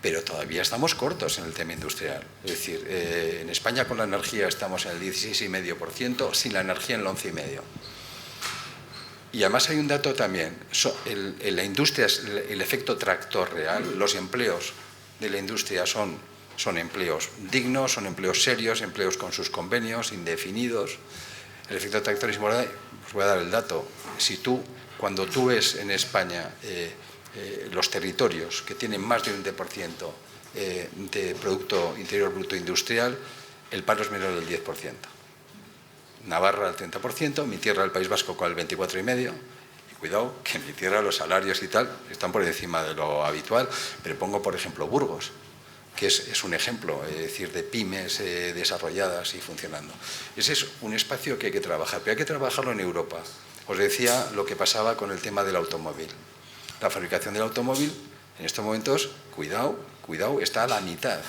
Pero todavía estamos cortos en el tema industrial. Es decir, en España con la energía estamos en el 16,5%, sin la energía en el 11,5%. Y además hay un dato también, en la industria es el efecto tractor real. Los empleos de la industria son empleos dignos, son empleos serios, empleos con sus convenios, indefinidos. El efecto tractor es importante. Os voy a dar el dato. Cuando tú ves en España los territorios que tienen más de un 20% de Producto Interior Bruto industrial, el paro es menor del 10%. Navarra al 30%, mi tierra, el País Vasco, con el 24,5%. Y cuidado, que en mi tierra los salarios y tal están por encima de lo habitual. Pero pongo, por ejemplo, Burgos, que es un ejemplo, es decir, de pymes desarrolladas y funcionando. Ese es un espacio que hay que trabajar, pero hay que trabajarlo en Europa. Os decía lo que pasaba con el tema del automóvil. La fabricación del automóvil, en estos momentos, cuidado, está a la mitad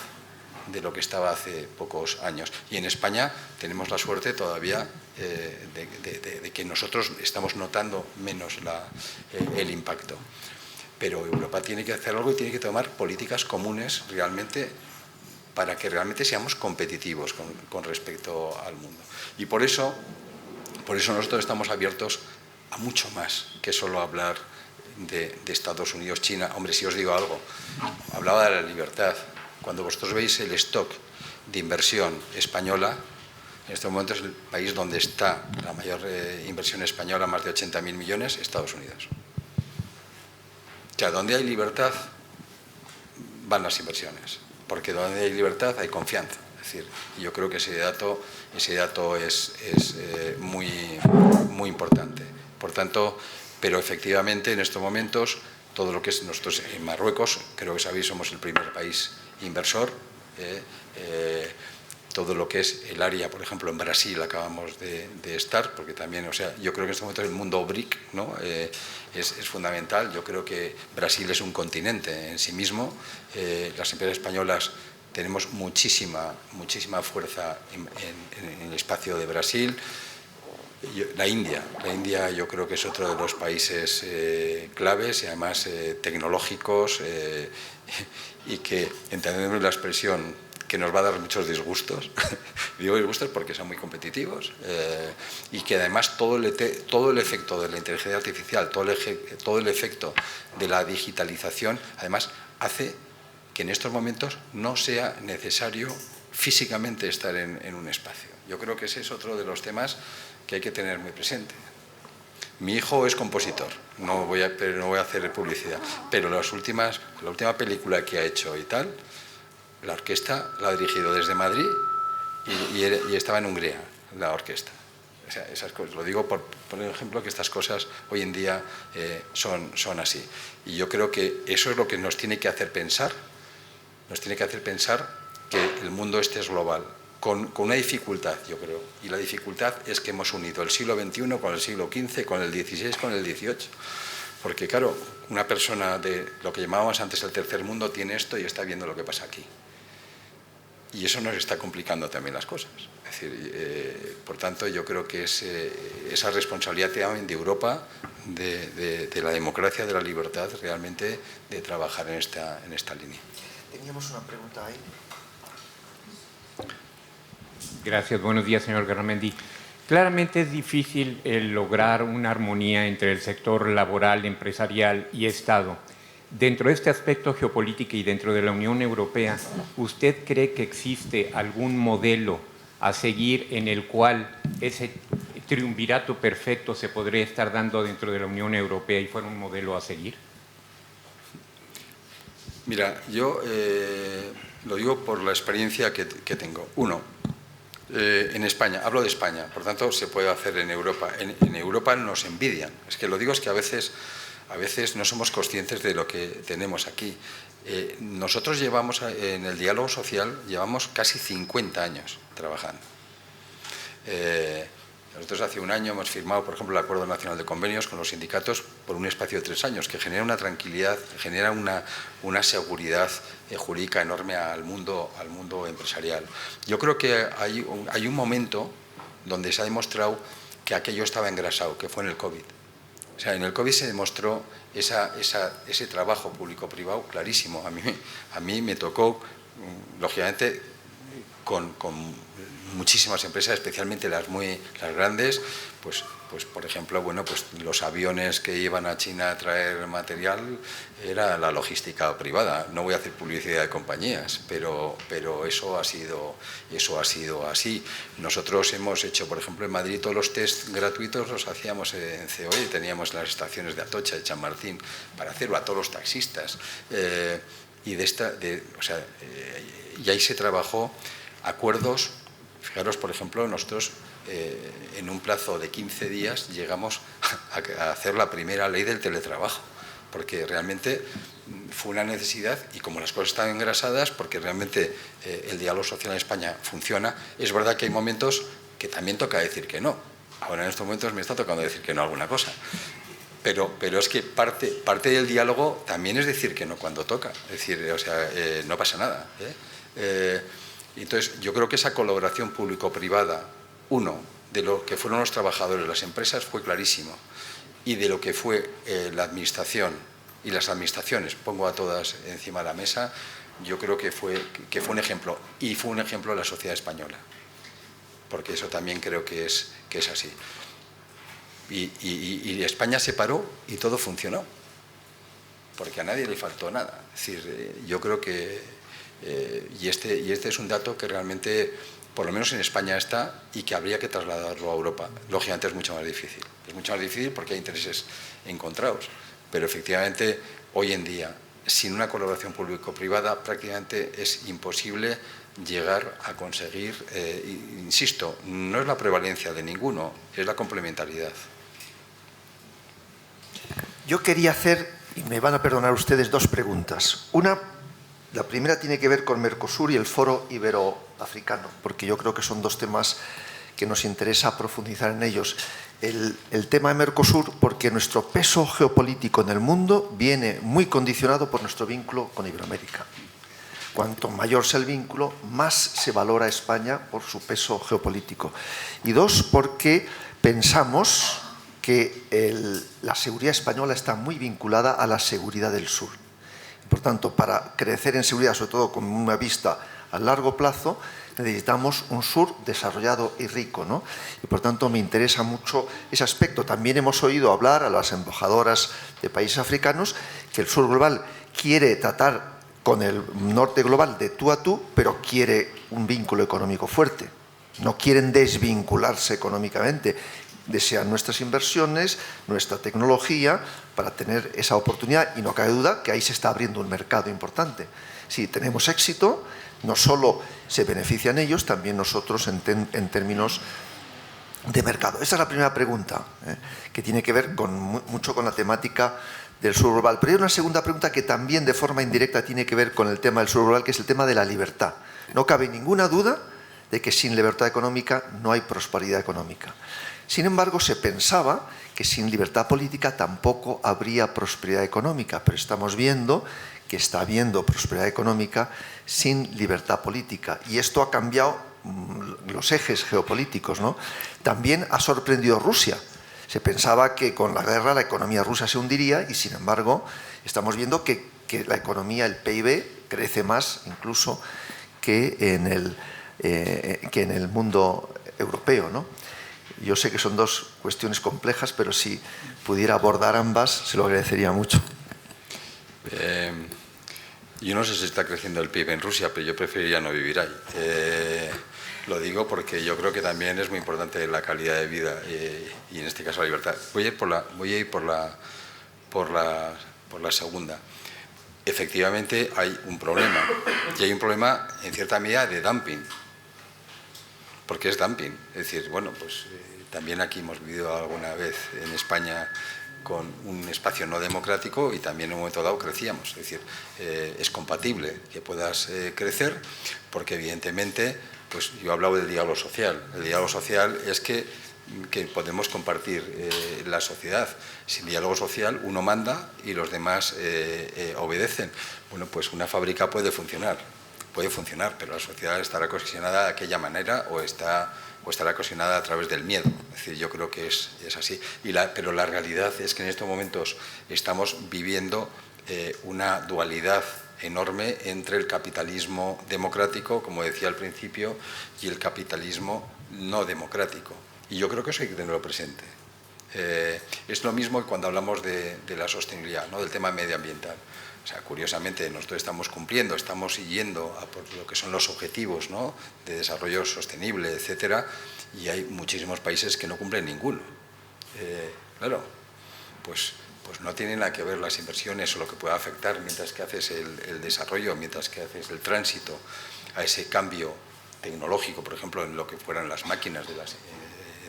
de lo que estaba hace pocos años. Y en España tenemos la suerte todavía de que nosotros estamos notando menos el impacto. Pero Europa tiene que hacer algo y tiene que tomar políticas comunes realmente para que realmente seamos competitivos con respecto al mundo. Y por eso nosotros estamos abiertos a mucho más que solo hablar de Estados Unidos, China. Hombre, si os digo algo, hablaba de la libertad. Cuando vosotros veis el stock de inversión española, en este momento es el país donde está la mayor inversión española, más de 80.000 millones, Estados Unidos. O sea, donde hay libertad van las inversiones, porque donde hay libertad hay confianza. Es decir, yo creo que ese dato es muy importante. Por tanto, pero efectivamente en estos momentos, todo lo que es nosotros en Marruecos, creo que sabéis, somos el primer país inversor. Todo lo que es el área, por ejemplo, en Brasil acabamos de estar, porque también, o sea, yo creo que en este momento el mundo BRIC, ¿no? es fundamental. Yo creo que Brasil es un continente en sí mismo. Las empresas españolas tenemos muchísima fuerza en el espacio de Brasil. La India yo creo que es otro de los países claves y además tecnológicos y que, entendemos la expresión, que nos va a dar muchos disgustos. Digo disgustos porque son muy competitivos y que además todo el efecto de la inteligencia artificial, todo el efecto de la digitalización, además hace que en estos momentos no sea necesario físicamente estar en un espacio. Yo creo que ese es otro de los temas que hay que tener muy presente. Mi hijo es compositor, no voy a hacer publicidad, pero la última película que ha hecho y tal, la orquesta la ha dirigido desde Madrid y estaba en Hungría, la orquesta. O sea, esas cosas, lo digo por ejemplo, que estas cosas hoy en día son así. Y yo creo que eso es lo que nos tiene que hacer pensar, que el mundo este es global, con una dificultad, yo creo. Y la dificultad es que hemos unido el siglo XXI con el siglo XV, con el XVI, con el XVIII. Porque, claro, una persona de lo que llamábamos antes el tercer mundo tiene esto y está viendo lo que pasa aquí. Y eso nos está complicando también las cosas. Es decir, por tanto, yo creo que es esa responsabilidad también de Europa, de la democracia, de la libertad, realmente de trabajar en esta línea. Teníamos una pregunta ahí. Gracias. Buenos días, señor Garamendi. Claramente es difícil lograr una armonía entre el sector laboral, empresarial y Estado. Dentro de este aspecto geopolítico y dentro de la Unión Europea, ¿usted cree que existe algún modelo a seguir en el cual ese triunvirato perfecto se podría estar dando dentro de la Unión Europea y fuera un modelo a seguir? Mira, yo lo digo por la experiencia que tengo. Uno, en España, hablo de España, por tanto se puede hacer en Europa. En Europa nos envidian. Es que lo digo es que a veces no somos conscientes de lo que tenemos aquí. Nosotros llevamos, en el diálogo social, llevamos casi 50 años trabajando. Nosotros hace un año hemos firmado, por ejemplo, el Acuerdo Nacional de Convenios con los sindicatos por un espacio de 3 años, que genera una tranquilidad, genera una seguridad jurídica enorme al mundo empresarial. Yo creo que hay un momento donde se ha demostrado que aquello estaba engrasado, que fue en el COVID. O sea, en el COVID se demostró ese trabajo público-privado clarísimo. A mí me tocó, lógicamente, con muchísimas empresas, especialmente las grandes, pues por ejemplo, bueno, pues los aviones que iban a China a traer material era la logística privada. No voy a hacer publicidad de compañías, pero eso ha sido así. Nosotros hemos hecho, por ejemplo, en Madrid todos los test gratuitos los hacíamos en COE, teníamos las estaciones de Atocha, de Chamartín, para hacerlo a todos los taxistas. Y ahí se trabajó acuerdos. Fijaros, por ejemplo, nosotros en un plazo de 15 días llegamos a hacer la primera ley del teletrabajo, porque realmente fue una necesidad y como las cosas están engrasadas, porque realmente el diálogo social en España funciona. Es verdad que hay momentos que también toca decir que no. Ahora en estos momentos me está tocando decir que no a alguna cosa. Pero es que parte del diálogo también es decir que no cuando toca. Es decir, o sea, no pasa nada. Entonces, yo creo que esa colaboración público-privada, de lo que fueron los trabajadores, las empresas, fue clarísimo. Y de lo que fue la administración y las administraciones, pongo a todas encima de la mesa, yo creo que fue un ejemplo. Y fue un ejemplo de la sociedad española. Porque eso también creo que es así. Y España se paró y todo funcionó. Porque a nadie le faltó nada. Es decir, yo creo que... y este es un dato que realmente, por lo menos en España está y que habría que trasladarlo a Europa. Lógicamente es mucho más difícil. Es mucho más difícil porque hay intereses encontrados. Pero efectivamente, hoy en día, sin una colaboración público-privada, prácticamente es imposible llegar a conseguir, insisto, no es la prevalencia de ninguno, es la complementariedad. Yo quería hacer, y me van a perdonar ustedes, 2 preguntas. La primera tiene que ver con Mercosur y el Foro Iberoafricano, porque yo creo que son 2 temas que nos interesa profundizar en ellos. El tema de Mercosur, porque nuestro peso geopolítico en el mundo viene muy condicionado por nuestro vínculo con Iberoamérica. Cuanto mayor sea el vínculo, más se valora España por su peso geopolítico. Y 2, porque pensamos que la seguridad española está muy vinculada a la seguridad del sur. Por tanto, para crecer en seguridad, sobre todo con una vista a largo plazo necesitamos un sur desarrollado y rico, ¿no? Y por tanto me interesa mucho ese aspecto. También hemos oído hablar a las embajadoras de países africanos que el sur global quiere tratar con el norte global de tú a tú, pero quiere un vínculo económico fuerte. No quieren desvincularse económicamente. Desean nuestras inversiones, nuestra tecnología, para tener esa oportunidad, y no cabe duda que ahí se está abriendo un mercado importante. Si tenemos éxito, no solo se benefician ellos, también nosotros en términos de mercado. Esa es la primera pregunta, que tiene que ver mucho con la temática del sur global. Pero hay una segunda pregunta que también de forma indirecta tiene que ver con el tema del sur global, que es el tema de la libertad. No cabe ninguna duda de que sin libertad económica no hay prosperidad económica. Sin embargo, se pensaba que sin libertad política tampoco habría prosperidad económica, pero estamos viendo que está habiendo prosperidad económica sin libertad política. Y esto ha cambiado los ejes geopolíticos, ¿no? También ha sorprendido Rusia. Se pensaba que con la guerra la economía rusa se hundiría y, sin embargo, estamos viendo que la economía, el PIB, crece más incluso que en el mundo europeo, ¿no? Yo sé que son dos cuestiones complejas, pero si pudiera abordar ambas, se lo agradecería mucho. Yo no sé si está creciendo el PIB en Rusia, pero yo preferiría no vivir ahí. Lo digo porque yo creo que también es muy importante la calidad de vida y en este caso la libertad. Voy a ir por la segunda. Efectivamente hay un problema, y hay un problema en cierta medida de dumping. Porque es dumping. Es decir, bueno, pues también aquí hemos vivido alguna vez en España con un espacio no democrático y también en un momento dado crecíamos. Es decir, es compatible que puedas crecer porque evidentemente, pues yo he hablado del diálogo social. El diálogo social es que podemos compartir la sociedad. Sin diálogo social uno manda y los demás obedecen. Bueno, pues una fábrica puede funcionar, pero la sociedad estará cohesionada de aquella manera o estará cohesionada a través del miedo. Es decir, yo creo que es así. Pero la realidad es que en estos momentos estamos viviendo una dualidad enorme entre el capitalismo democrático, como decía al principio, y el capitalismo no democrático. Y yo creo que eso hay que tenerlo presente. Es lo mismo que cuando hablamos de la sostenibilidad, ¿no? Del tema medioambiental. O sea, curiosamente, nosotros estamos cumpliendo, estamos siguiendo por lo que son los objetivos, ¿no? De desarrollo sostenible, etcétera, y hay muchísimos países que no cumplen ninguno. Claro, pues no tienen nada que ver las inversiones o lo que pueda afectar mientras que haces el desarrollo, mientras que haces el tránsito a ese cambio tecnológico, por ejemplo, en lo que fueran las máquinas de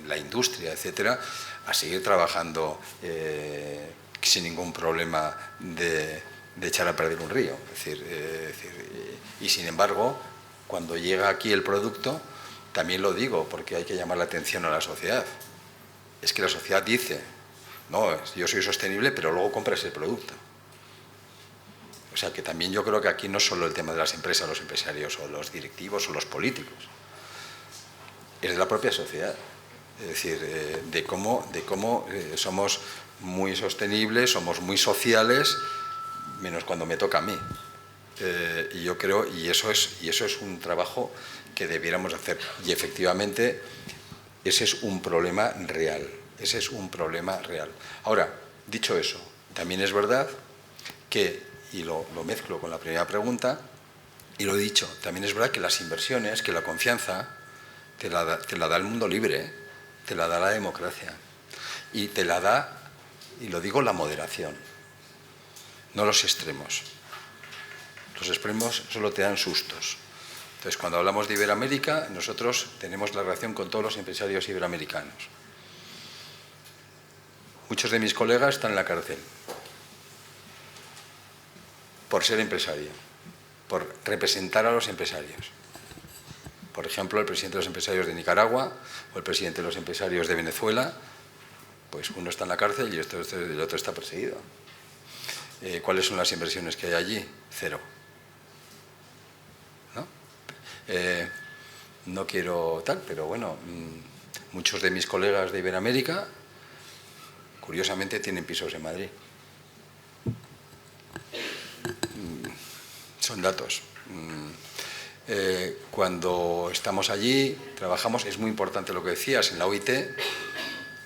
la industria, etcétera, a seguir trabajando sin ningún problema de echar a perder un río. Y sin embargo, cuando llega aquí el producto, también lo digo porque hay que llamar la atención a la sociedad. Es que la sociedad dice, no, yo soy sostenible, pero luego compras el producto. O sea que también yo creo que aquí no es solo el tema de las empresas, los empresarios o los directivos o los políticos, es de la propia sociedad. Es decir, de cómo somos muy sostenibles, somos muy sociales, menos cuando me toca a mí. Y yo creo, y eso es un trabajo que debiéramos hacer. Y efectivamente, ese es un problema real. Ese es un problema real. Ahora, dicho eso, también es verdad que, y lo mezclo con la primera pregunta, y lo he dicho, también es verdad que las inversiones, que la confianza, te la da el mundo libre, te la da la democracia. Y te la da, y lo digo, la moderación. No los extremos. Los extremos solo te dan sustos. Entonces, cuando hablamos de Iberoamérica, nosotros tenemos la relación con todos los empresarios iberoamericanos. Muchos de mis colegas están en la cárcel por ser empresario, por representar a los empresarios. Por ejemplo, el presidente de los empresarios de Nicaragua o el presidente de los empresarios de Venezuela, pues uno está en la cárcel y el otro está perseguido. ¿Cuáles son las inversiones que hay allí? Cero. ¿No? No quiero tal, pero bueno, muchos de mis colegas de Iberoamérica, curiosamente, tienen pisos en Madrid. Son datos. Cuando estamos allí, trabajamos, es muy importante lo que decías, en la OIT,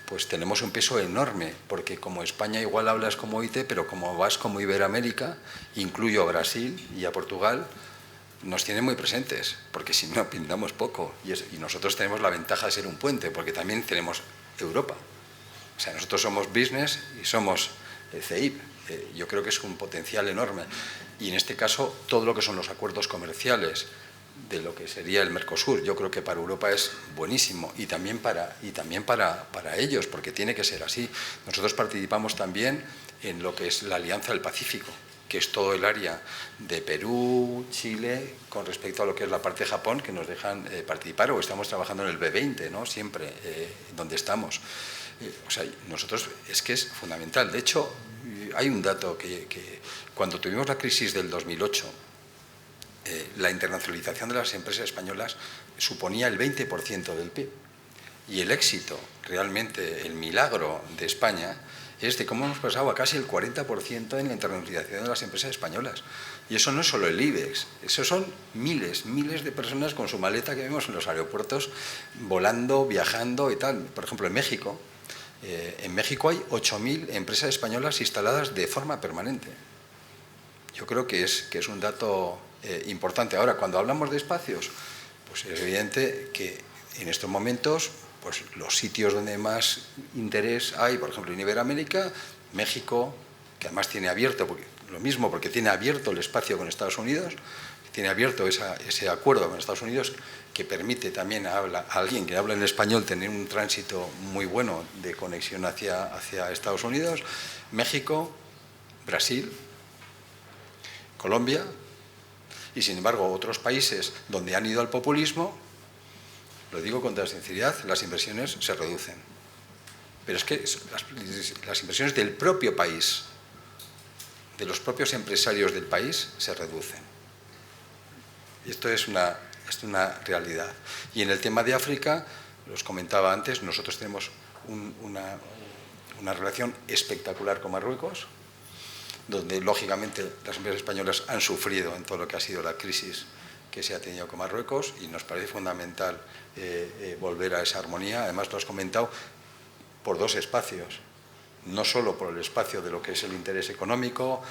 pues tenemos un peso enorme, porque como España igual hablas como OIT, pero como vas como Iberoamérica, incluyo a Brasil y a Portugal, nos tienen muy presentes, porque si no, pintamos poco. Y nosotros tenemos la ventaja de ser un puente, porque también tenemos Europa. O sea, nosotros somos business y somos CEIP. Yo creo que es un potencial enorme. Y en este caso, todo lo que son los acuerdos comerciales de lo que sería el Mercosur, yo creo que para Europa es buenísimo y también para ellos, porque tiene que ser así. Nosotros participamos también en lo que es la Alianza del Pacífico, que es todo el área de Perú, Chile, con respecto a lo que es la parte de Japón, que nos dejan participar, o estamos trabajando en el B20, ¿no? Siempre, donde estamos. O sea, nosotros es que es fundamental. De hecho, hay un dato que cuando tuvimos la crisis del 2008, la internacionalización de las empresas españolas suponía el 20% del PIB. Y el éxito, realmente el milagro de España, es de cómo hemos pasado a casi el 40% en la internacionalización de las empresas españolas. Y eso no es solo el IBEX, eso son miles de personas con su maleta que vemos en los aeropuertos, volando, viajando y tal. Por ejemplo, en México hay 8.000 empresas españolas instaladas de forma permanente. Yo creo que es un dato importante. Ahora, cuando hablamos de espacios, pues es evidente que en estos momentos, pues los sitios donde más interés hay, por ejemplo en Iberoamérica, México, que además tiene abierto, porque tiene abierto el espacio con Estados Unidos, tiene abierto ese acuerdo con Estados Unidos que permite también a alguien que habla en español tener un tránsito muy bueno de conexión hacia Estados Unidos, México, Brasil, Colombia, y sin embargo otros países donde han ido al populismo, lo digo con toda sinceridad, las inversiones se reducen. Pero es que las inversiones del propio país, de los propios empresarios del país, se reducen. Y esto es una realidad. Y en el tema de África, los comentaba antes, nosotros tenemos una relación espectacular con Marruecos, donde lógicamente las empresas españolas han sufrido en todo lo que ha sido la crisis que se ha tenido con Marruecos, y nos parece fundamental volver a esa armonía. Además, lo has comentado, por dos espacios, no solo por el espacio de lo que es el interés económico,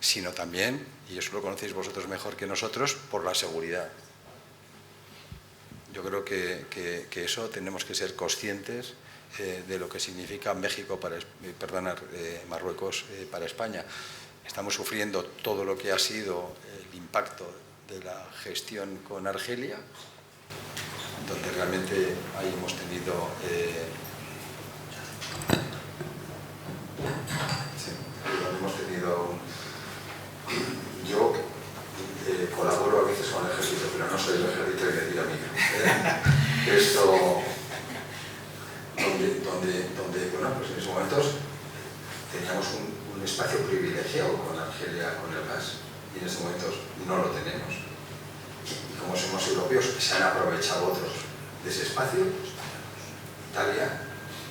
sino también, y eso lo conocéis vosotros mejor que nosotros, por la seguridad. Yo creo que eso tenemos que ser conscientes de lo que significa Marruecos para España. Estamos sufriendo todo lo que ha sido el impacto de la gestión con Argelia, donde realmente ahí hemos tenido yo colaboro a veces con el ejército, pero no soy el ejército que me tira a mí. Esto donde bueno, pues en esos momentos teníamos un espacio privilegiado con Argelia, con el gas, y en estos momentos no lo tenemos. Y como somos europeos, se han aprovechado otros de ese espacio. Italia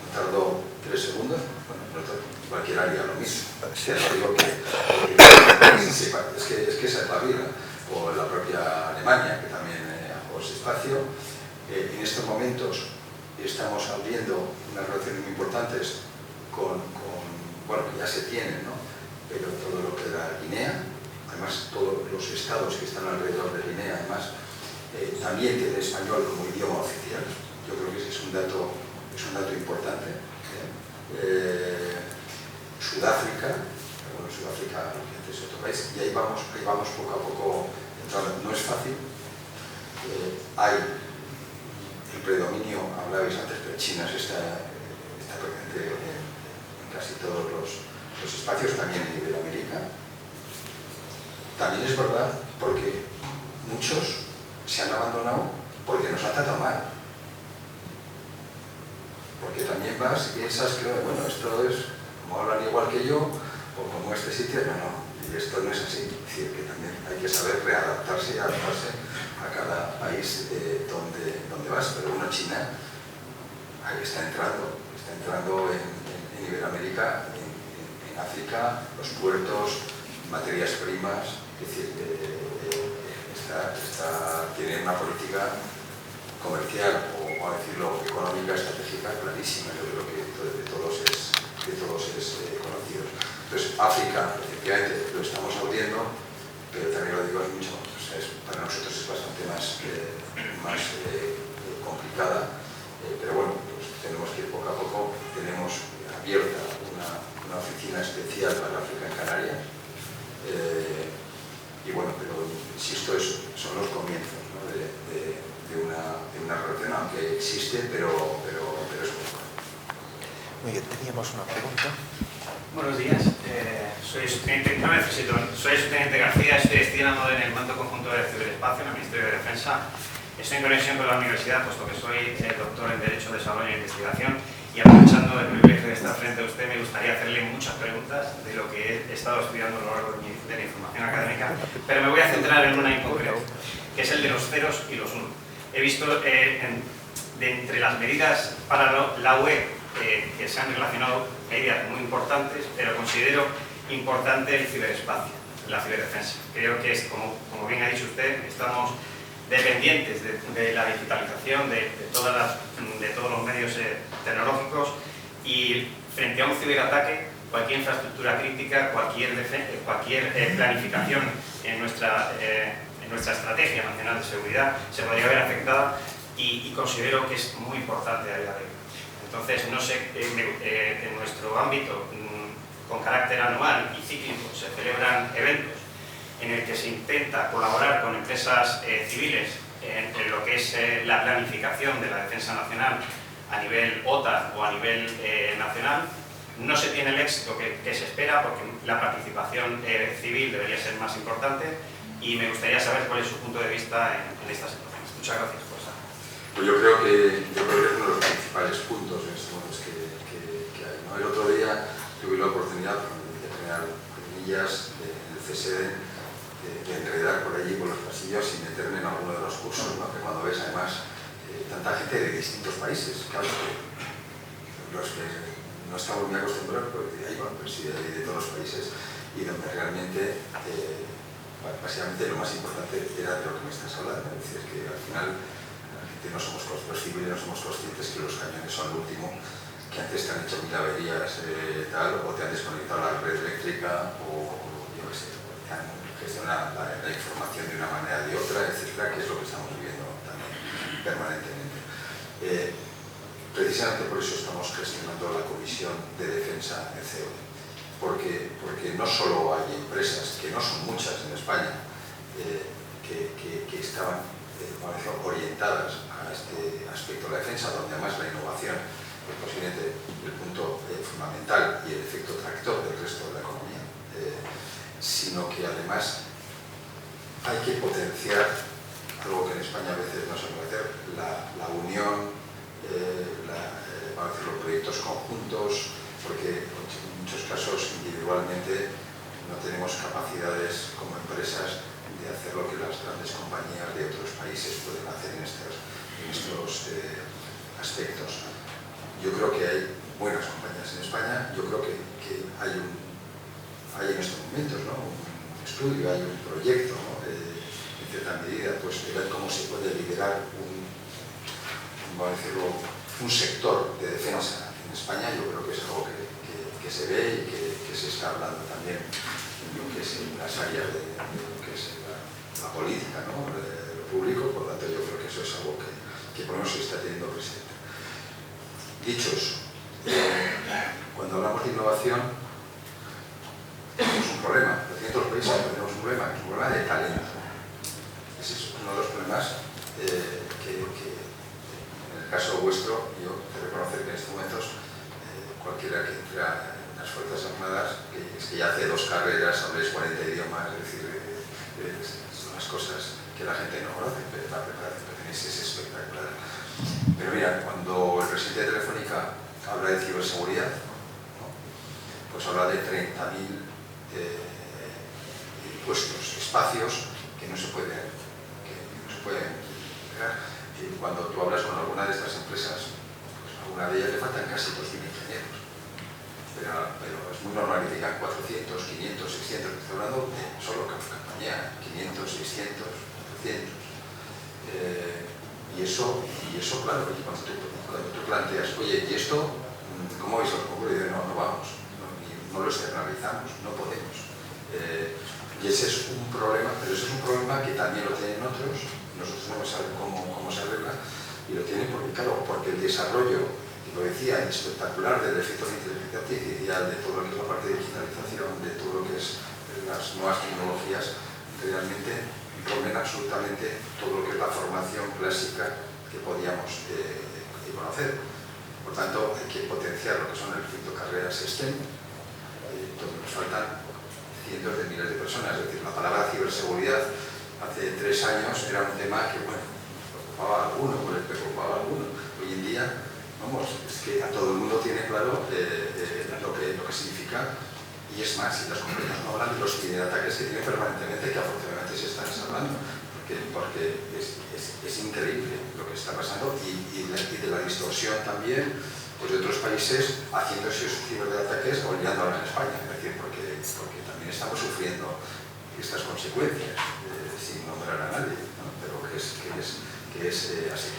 no tardó 3 segundos, bueno, cualquier área lo mismo. Digo es que esa es la vida. O la propia Alemania, que también jugó ese espacio. En estos momentos estamos abriendo unas relaciones muy importantes bueno, que ya se tienen, ¿no? Pero todo lo que era Guinea, además todos los estados que están alrededor de Guinea, además, también tienen español como idioma oficial. Yo creo que ese es un dato importante. Sudáfrica, bueno, Sudáfrica es otro país, y ahí vamos poco a poco entrando. No es fácil. Hay el predominio, hablabais antes, pero China está presente en casi todos los espacios, también en Iberoamérica. También es verdad porque muchos se han abandonado porque nos han tratado mal. Porque también vas y piensas que, bueno, esto es como hablan igual que yo, o como este sitio, no, y esto no es así. Es decir, que también hay que saber readaptarse y adaptarse a cada país donde vas. Pero bueno, China ahí está entrando en Iberoamérica, en África, los puertos, materias primas, es decir, tiene tienen una política comercial o, a decirlo, económica estratégica clarísima. Yo creo que de todos es conocido. Entonces, África, efectivamente, lo estamos audiendo, pero también lo digo, es mucho, para nosotros es bastante más complicada, pero bueno, pues tenemos que ir poco a poco. Tenemos abierta una oficina especial para África en Canarias, y bueno, pero insisto, son los comienzos, ¿no? de una relación, aunque existe, pero es poco. Muy bien, teníamos una pregunta. Buenos días, soy subteniente García, estoy estudiando en el Mando Conjunto de Ciberespacio en el Ministerio de Defensa. Estoy en conexión con la universidad, puesto que soy doctor en Derecho, Desarrollo e Investigación, y aprovechando el privilegio de estar frente a usted, me gustaría hacerle muchas preguntas de lo que he estado estudiando a lo largo de la información académica, pero me voy a centrar en una en concreto, que es el de los ceros y los unos. He visto de entre las medidas para la UE que se han relacionado medidas muy importantes, pero considero importante el ciberespacio, la ciberdefensa. Creo que es, como bien ha dicho usted, estamos dependientes de la digitalización, de todos los medios tecnológicos, y frente a un ciberataque, cualquier infraestructura crítica, cualquier planificación en nuestra estrategia nacional de seguridad se podría ver afectada, y considero que es muy importante a día de hoy. Entonces, no sé, en nuestro ámbito, con carácter anual y cíclico, se celebran eventos en el que se intenta colaborar con empresas civiles en lo que es la planificación de la defensa nacional a nivel OTAN o a nivel nacional. No se tiene el éxito que se espera, porque la participación civil debería ser más importante, y me gustaría saber cuál es su punto de vista en estas situaciones. Muchas gracias. Pues yo creo que es uno de los principales puntos en estos momentos que hay, ¿no? El otro día tuve la oportunidad de tener comillas en el CSEDEN, de enredar por allí por los pasillos y meterme en alguno de los cursos, ¿no? Que cuando ves además tanta gente de distintos países, claro, los que no estamos muy acostumbrados, porque ahí van, pues sí, de todos los países, y donde realmente básicamente lo más importante era de lo que me estás hablando, es decir, que al final no somos los civiles, no somos conscientes que los cañones son lo último, que antes te han hecho 1000 averías o te han desconectado la red eléctrica, o yo qué sé, te han gestionado la información de una manera o de otra, etcétera, que es lo que estamos viviendo también permanentemente. Precisamente por eso estamos gestionando la Comisión de Defensa en COE, porque no solo hay empresas, que no son muchas en España, que estaban orientadas a este aspecto de la defensa, donde además la innovación es posiblemente el punto fundamental y el efecto tractor del resto de la economía, sino que además hay que potenciar algo que en España a veces no se puede hacer, la unión, los proyectos conjuntos, porque en muchos casos individualmente no tenemos capacidades como empresas de hacer lo que las grandes compañías de otros países pueden hacer en estos aspectos. Yo creo que hay buenas compañías en España. Yo creo que hay en estos momentos, ¿no?, un estudio, hay un proyecto, ¿no?, en cierta medida, pues, de ver cómo se puede liderar un sector de defensa en España. Yo creo que es algo que se ve y que se está hablando también en lo que es en las áreas de lo que es la política, ¿no?, de lo público. Por lo tanto, yo creo que eso es algo que por lo menos se está teniendo presente. Dicho eso, cuando hablamos de innovación, tenemos un problema. En todos los países tenemos un problema, que es un problema de talento. Ese es uno de los problemas que en el caso vuestro, yo te reconocer que en estos momentos cualquiera que entra en las Fuerzas Armadas, es que ya hace 2 carreras, habléis 40 idiomas, es decir, son las cosas que la gente no conoce, pero la preparación que tenéis es espectacular. Pero mira, cuando el presidente de Telefónica habla de ciberseguridad, ¿no?, pues habla de 30.000 puestos, espacios que no se pueden crear. Y cuando tú hablas con alguna de estas empresas, pues a alguna de ellas le faltan casi 2.000 ingenieros. Pero es muy normal que digan 400, 500, 600, estoy hablando de solo compañía, 500, 600, 400. Y eso, claro, cuando tú planteas, oye, ¿y esto cómo veis los concursos? Y dices, no vamos, no lo externalizamos, no podemos. Y ese es un problema, pero ese es un problema que también lo tienen otros, nosotros no sabemos cómo se arregla, y lo tienen porque, claro, porque el desarrollo, lo decía, espectacular del efecto de inteligencia artificial, de todo lo que es la parte de digitalización, de todo lo que es las nuevas tecnologías, realmente rompen absolutamente todo lo que es la formación clásica que podíamos conocer. Por tanto, hay que potenciar lo que son el recinto carreras STEM, donde nos faltan cientos de miles de personas. Es decir, la palabra ciberseguridad hace 3 años era un tema que, bueno, preocupaba a alguno, preocupaba a alguno. Hoy en día, vamos, es que a todo el mundo tiene claro lo que significa, y es más, si las compañías no hablan de los ciberataques que tienen permanentemente, que afortunadamente se están salvando, porque es increíble lo que está pasando, y de la distorsión también pues de otros países haciendo esos ciberataques olvidando ahora en España, es decir, porque también estamos sufriendo estas consecuencias, sin nombrar a nadie, ¿no? Pero que es así.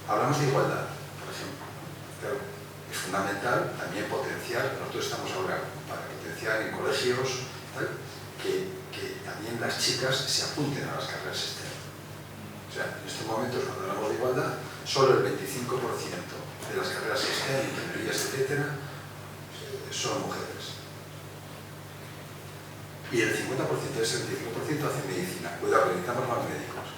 Hablamos de igualdad, por ejemplo. Claro, es fundamental también potenciar, nosotros estamos ahora para potenciar en colegios, tal, que también las chicas se apunten a las carreras STEM. O sea, en estos momentos, cuando hablamos de igualdad, solo el 25% de las carreras STEM, ingenierías, etcétera, son mujeres. Y el 50% de ese 25% hace medicina. Cuidado, necesitamos más médicos.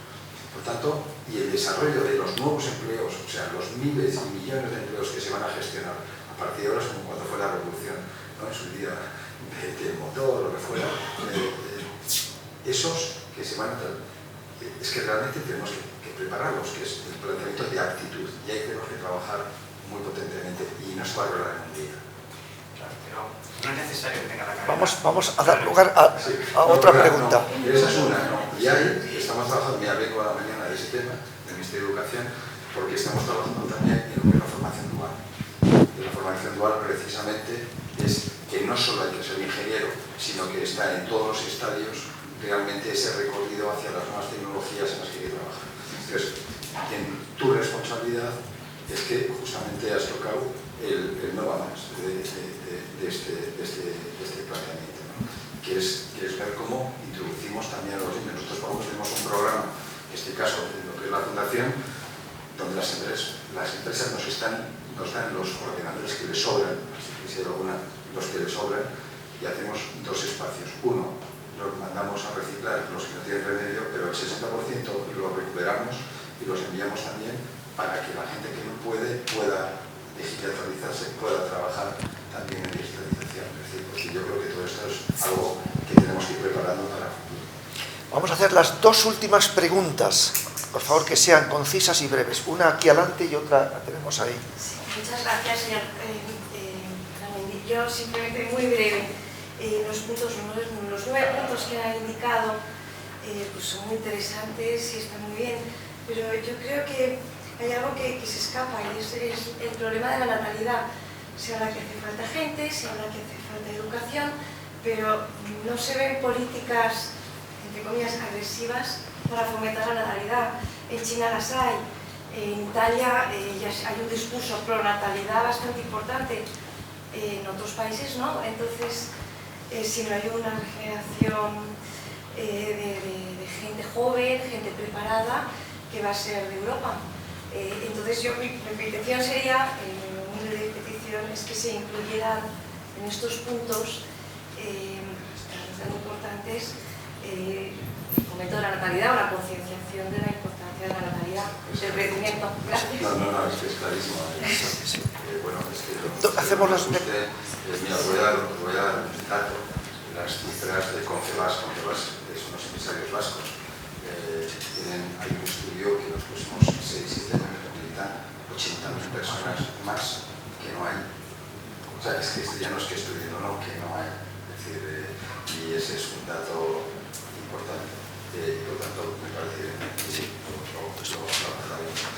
Por tanto, y el desarrollo de los nuevos empleos, o sea, los miles y millones de empleos que se van a gestionar a partir de ahora, como cuando fue la revolución, ¿no? En su día del motor, lo que fuera, esos que se van a... Es que realmente tenemos que prepararlos, que es el planteamiento de aptitud, y ahí tenemos que trabajar muy potentemente, y no se va a lograr en un día. Claro, pero no es necesario que tenga la carrera. Vamos a dar lugar a otra pregunta. Esa es una, ¿no? Y ahí estamos trabajando, mira, vengo a la mañana de ese tema, del Ministerio de Educación, porque estamos trabajando también en lo que es la formación dual. Y la formación dual precisamente es que no solo hay que ser ingeniero, sino que está en todos los estadios realmente ese recorrido hacia las nuevas tecnologías en las que hay que trabajar. Entonces, en tu responsabilidad es que justamente has tocado el no va más de este planteamiento, ¿no? Que es ver cómo introducimos también a los niños. Nosotros tenemos un programa, en este caso, en lo que es la fundación, donde las empresas nos dan los ordenadores que les sobran, si hay alguna, los que les sobran, y hacemos 2 espacios. Uno, los mandamos a reciclar los que no tienen remedio, pero el 60% lo recuperamos y los enviamos también para que la gente que no pueda digitalizarse, pueda trabajar también en digitalización. Es decir, pues yo creo que todo esto es algo que tenemos que ir preparando para el futuro. Vamos a hacer las 2 últimas preguntas. Por favor, que sean concisas y breves. Una aquí adelante y otra la tenemos ahí. Sí, muchas gracias, señor Gramendi. Yo simplemente muy breve. Los 9 puntos que ha indicado pues son muy interesantes y están muy bien, pero yo creo que hay algo que se escapa, y es el problema de la natalidad. Se habla que hace falta gente, se habla que hace falta educación, pero no se ven políticas, entre comillas, agresivas para fomentar la natalidad. En China las hay, en Italia ya hay un discurso pro natalidad bastante importante, en otros países no. Entonces, si no hay una generación de gente joven, gente preparada, que va a ser de Europa. Entonces mi petición sería, mi humilde petición, es que se incluyeran en estos puntos tan importantes el fomento de la natalidad o la concienciación de la importancia de la natalidad, del crecimiento. Gracias. No, es que es clarísimo. Bueno, es que hacemos las... Mira, voy a dar un dato. Las cifras de Confebas son los empresarios vascos. Hay un estudio que en los próximos 6-7 años necesitan 80.000 personas más que no hay. O sea, es que ya no es que estudien o no, que no hay. Es decir, y ese es un dato importante. Por tanto, me parece que sí,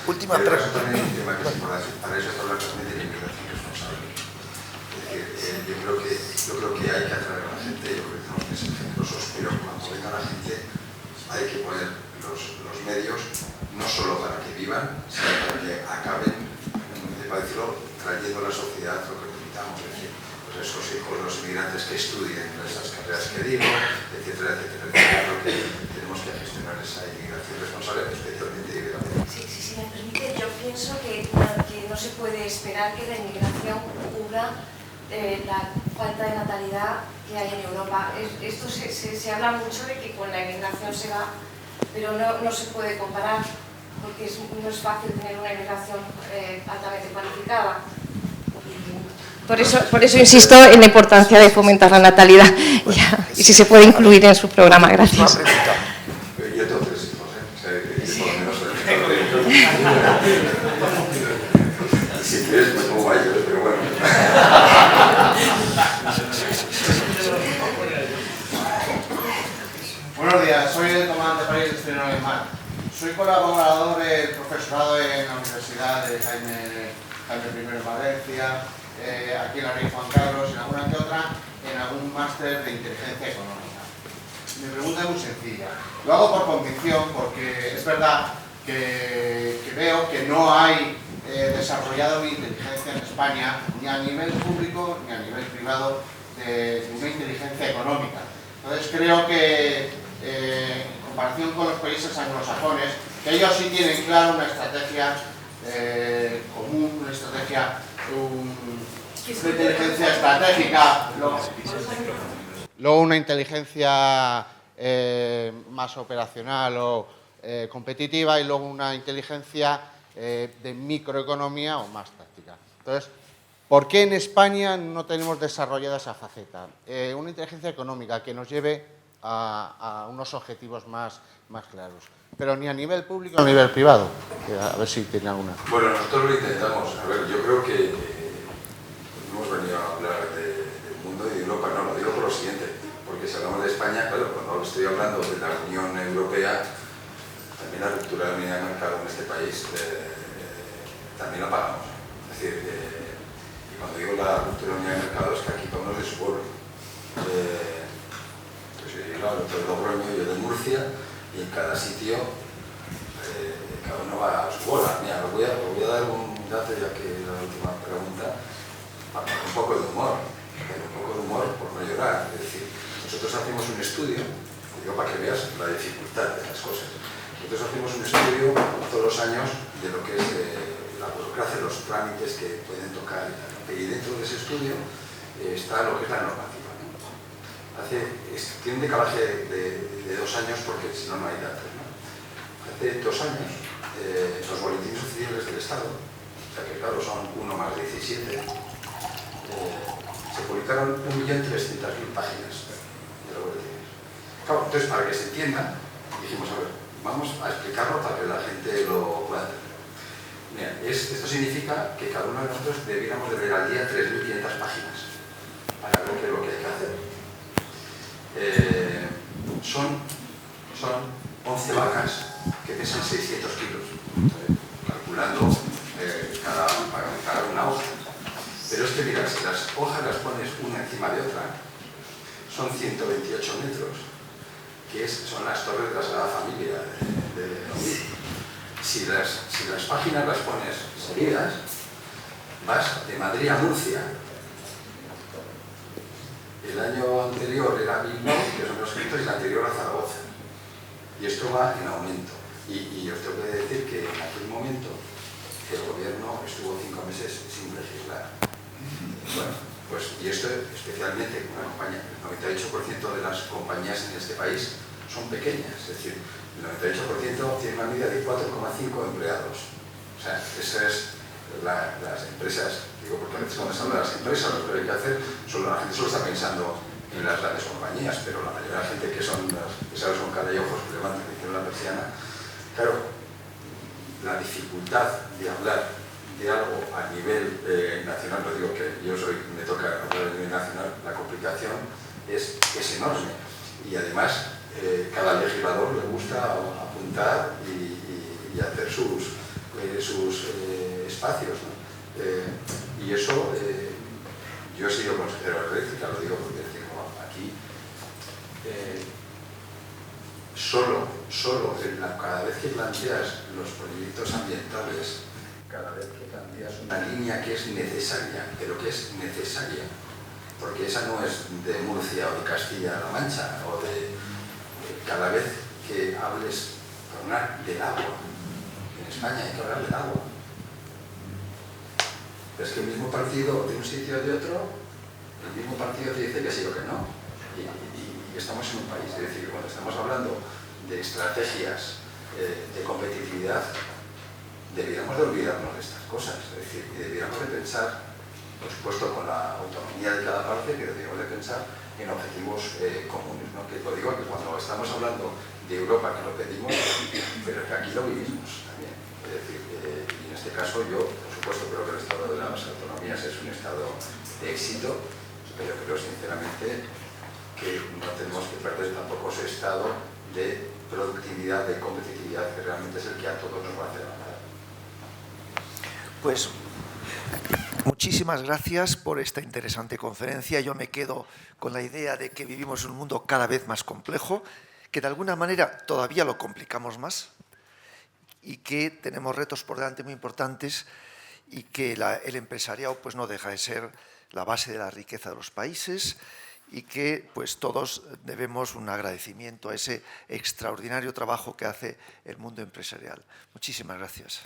Última pregunta. También un tema que es importante. Para eso hablar también de la inmigración responsable. Yo creo que hay que atraer a la gente, yo creo que tenemos que ser generosos, pero cuando venga la gente hay que poner los medios no solo para que vivan, sino para que acaben, para decirlo, trayendo a la sociedad lo que necesitamos, es decir, pues esos hijos de los inmigrantes que estudien esas carreras que digo, etcétera, etcétera, etcétera. Creo que tenemos que gestionar esa inmigración responsable, especialmente ilegal. Si me permite, yo pienso que no se puede esperar que la inmigración cubra la falta de natalidad que hay en Europa. Esto se habla mucho de que con la inmigración se va, pero no se puede comparar, porque no es fácil tener una inmigración altamente cualificada. Por eso insisto en la importancia de fomentar la natalidad. Ya, y si se puede incluir en su programa. Gracias. Yo tengo 3 hijos, por lo menos si quieres me pongo a ellos, pero bueno. Buenos días, soy el comandante París de Estreno Alemán. Soy colaborador del profesorado en la Universidad de Jaime I en Valencia, aquí en la Rey Juan Carlos, en alguna que otra, en algún máster de inteligencia económica. Mi pregunta es muy sencilla. Lo hago por convicción porque es verdad que veo que no hay desarrollado inteligencia en España, ni a nivel público ni a nivel privado, de una inteligencia económica. Entonces creo que en comparación con los países anglosajones, que ellos sí tienen claro una estrategia común, una estrategia de inteligencia estratégica, luego una inteligencia más operacional o competitiva, y luego una inteligencia de microeconomía o más táctica. Entonces, ¿por qué en España no tenemos desarrollada esa faceta? Una inteligencia económica que nos lleve a unos objetivos más claros, pero ni a nivel público ni a nivel privado. A ver si tiene alguna. Bueno, nosotros lo intentamos. A ver, yo creo que no hemos venido a hablar del mundo y de Europa, no, lo digo por lo siguiente, porque si hablamos de España, claro, cuando estoy hablando de la Unión Europea, también la ruptura de la unidad de mercado en este país también la pagamos. Es decir, y cuando digo la ruptura de la unidad de mercado es que aquí cada uno es de su pueblo. Claro, yo de Logroño, yo de Murcia, y en cada sitio cada uno va a su bola. Mira, os voy a dar un dato, ya que la última pregunta, un poco de humor, por no llorar. Es decir, nosotros hacemos un estudio, digo para que veas la dificultad de las cosas. Nosotros hacemos un estudio todos los años de lo que es la burocracia, los trámites que pueden tocar y tal. Y dentro de ese estudio está lo que es la normativa. Tiene un decalaje de 2 años porque si no, no hay datos, ¿no? Hace 2 años los boletines oficiales del Estado, o sea que claro son 1 más 17, se publicaron 1.300.000 páginas de los boletines. Claro, entonces para que se entienda, dijimos, a ver, vamos a explicarlo para que la gente lo pueda entender. Mira, esto significa que cada uno de nosotros debiéramos de leer al día 3.500 páginas para ver qué es lo que hay que hacer. Son 11 vacas que pesan 600 kilos, calculando cada una hoja. Pero es que mira, si las hojas las pones una encima de otra, son 128 metros, que son las torres de la Sagrada Familia de Londres. Si las páginas las pones seguidas, vas de Madrid a Murcia. El año anterior era Bilbao, que son los escritos, y el anterior a Zaragoza. Y esto va en aumento. Y os tengo que decir que en aquel momento el gobierno estuvo 5 meses sin legislar. Bueno, pues, y esto especialmente una compañía, el 98% de las compañías en este país son pequeñas, es decir, el 98% tiene una media de 4,5 empleados. O sea, esa es las empresas. Digo, porque a veces cuando se habla de las empresas, lo que hay que hacer, la gente solo está pensando en las grandes compañías, pero la mayoría de la gente que son las empresas con cara y ojos que levantan y tienen la persiana, claro, la dificultad de hablar de algo a nivel nacional, lo digo que me toca hablar a nivel nacional, la complicación es enorme. Y además, cada legislador le gusta apuntar y hacer sus espacios, ¿no? Y eso, yo he sido consejero de eléctrica, lo digo porque aquí cada vez que planteas los proyectos ambientales, cada vez que planteas una línea que es necesaria, pero que es necesaria, porque esa no es de Murcia o de Castilla-La Mancha, cada vez que hables del agua, en España hay que hablar del agua. Pero es que el mismo partido de un sitio o de otro, el mismo partido te dice que sí o que no. Y estamos en un país, es decir, cuando estamos hablando de estrategias de competitividad, deberíamos de olvidarnos de estas cosas, es decir, deberíamos de pensar, por supuesto, con la autonomía de cada parte, pero deberíamos de pensar en objetivos comunes, ¿no? Que lo digo que cuando estamos hablando de Europa, que lo pedimos, pero que aquí lo vivimos también. Es decir, y en este caso yo, por supuesto, creo que el Estado de las Autonomías es un Estado de éxito, pero creo sinceramente que no tenemos que perder tampoco ese estado de productividad, de competitividad, que realmente es el que a todos nos va a hacer ganar. Pues muchísimas gracias por esta interesante conferencia. Yo me quedo con la idea de que vivimos en un mundo cada vez más complejo, que de alguna manera todavía lo complicamos más y que tenemos retos por delante muy importantes y que el empresariado pues no deja de ser la base de la riqueza de los países y que pues todos debemos un agradecimiento a ese extraordinario trabajo que hace el mundo empresarial. Muchísimas gracias.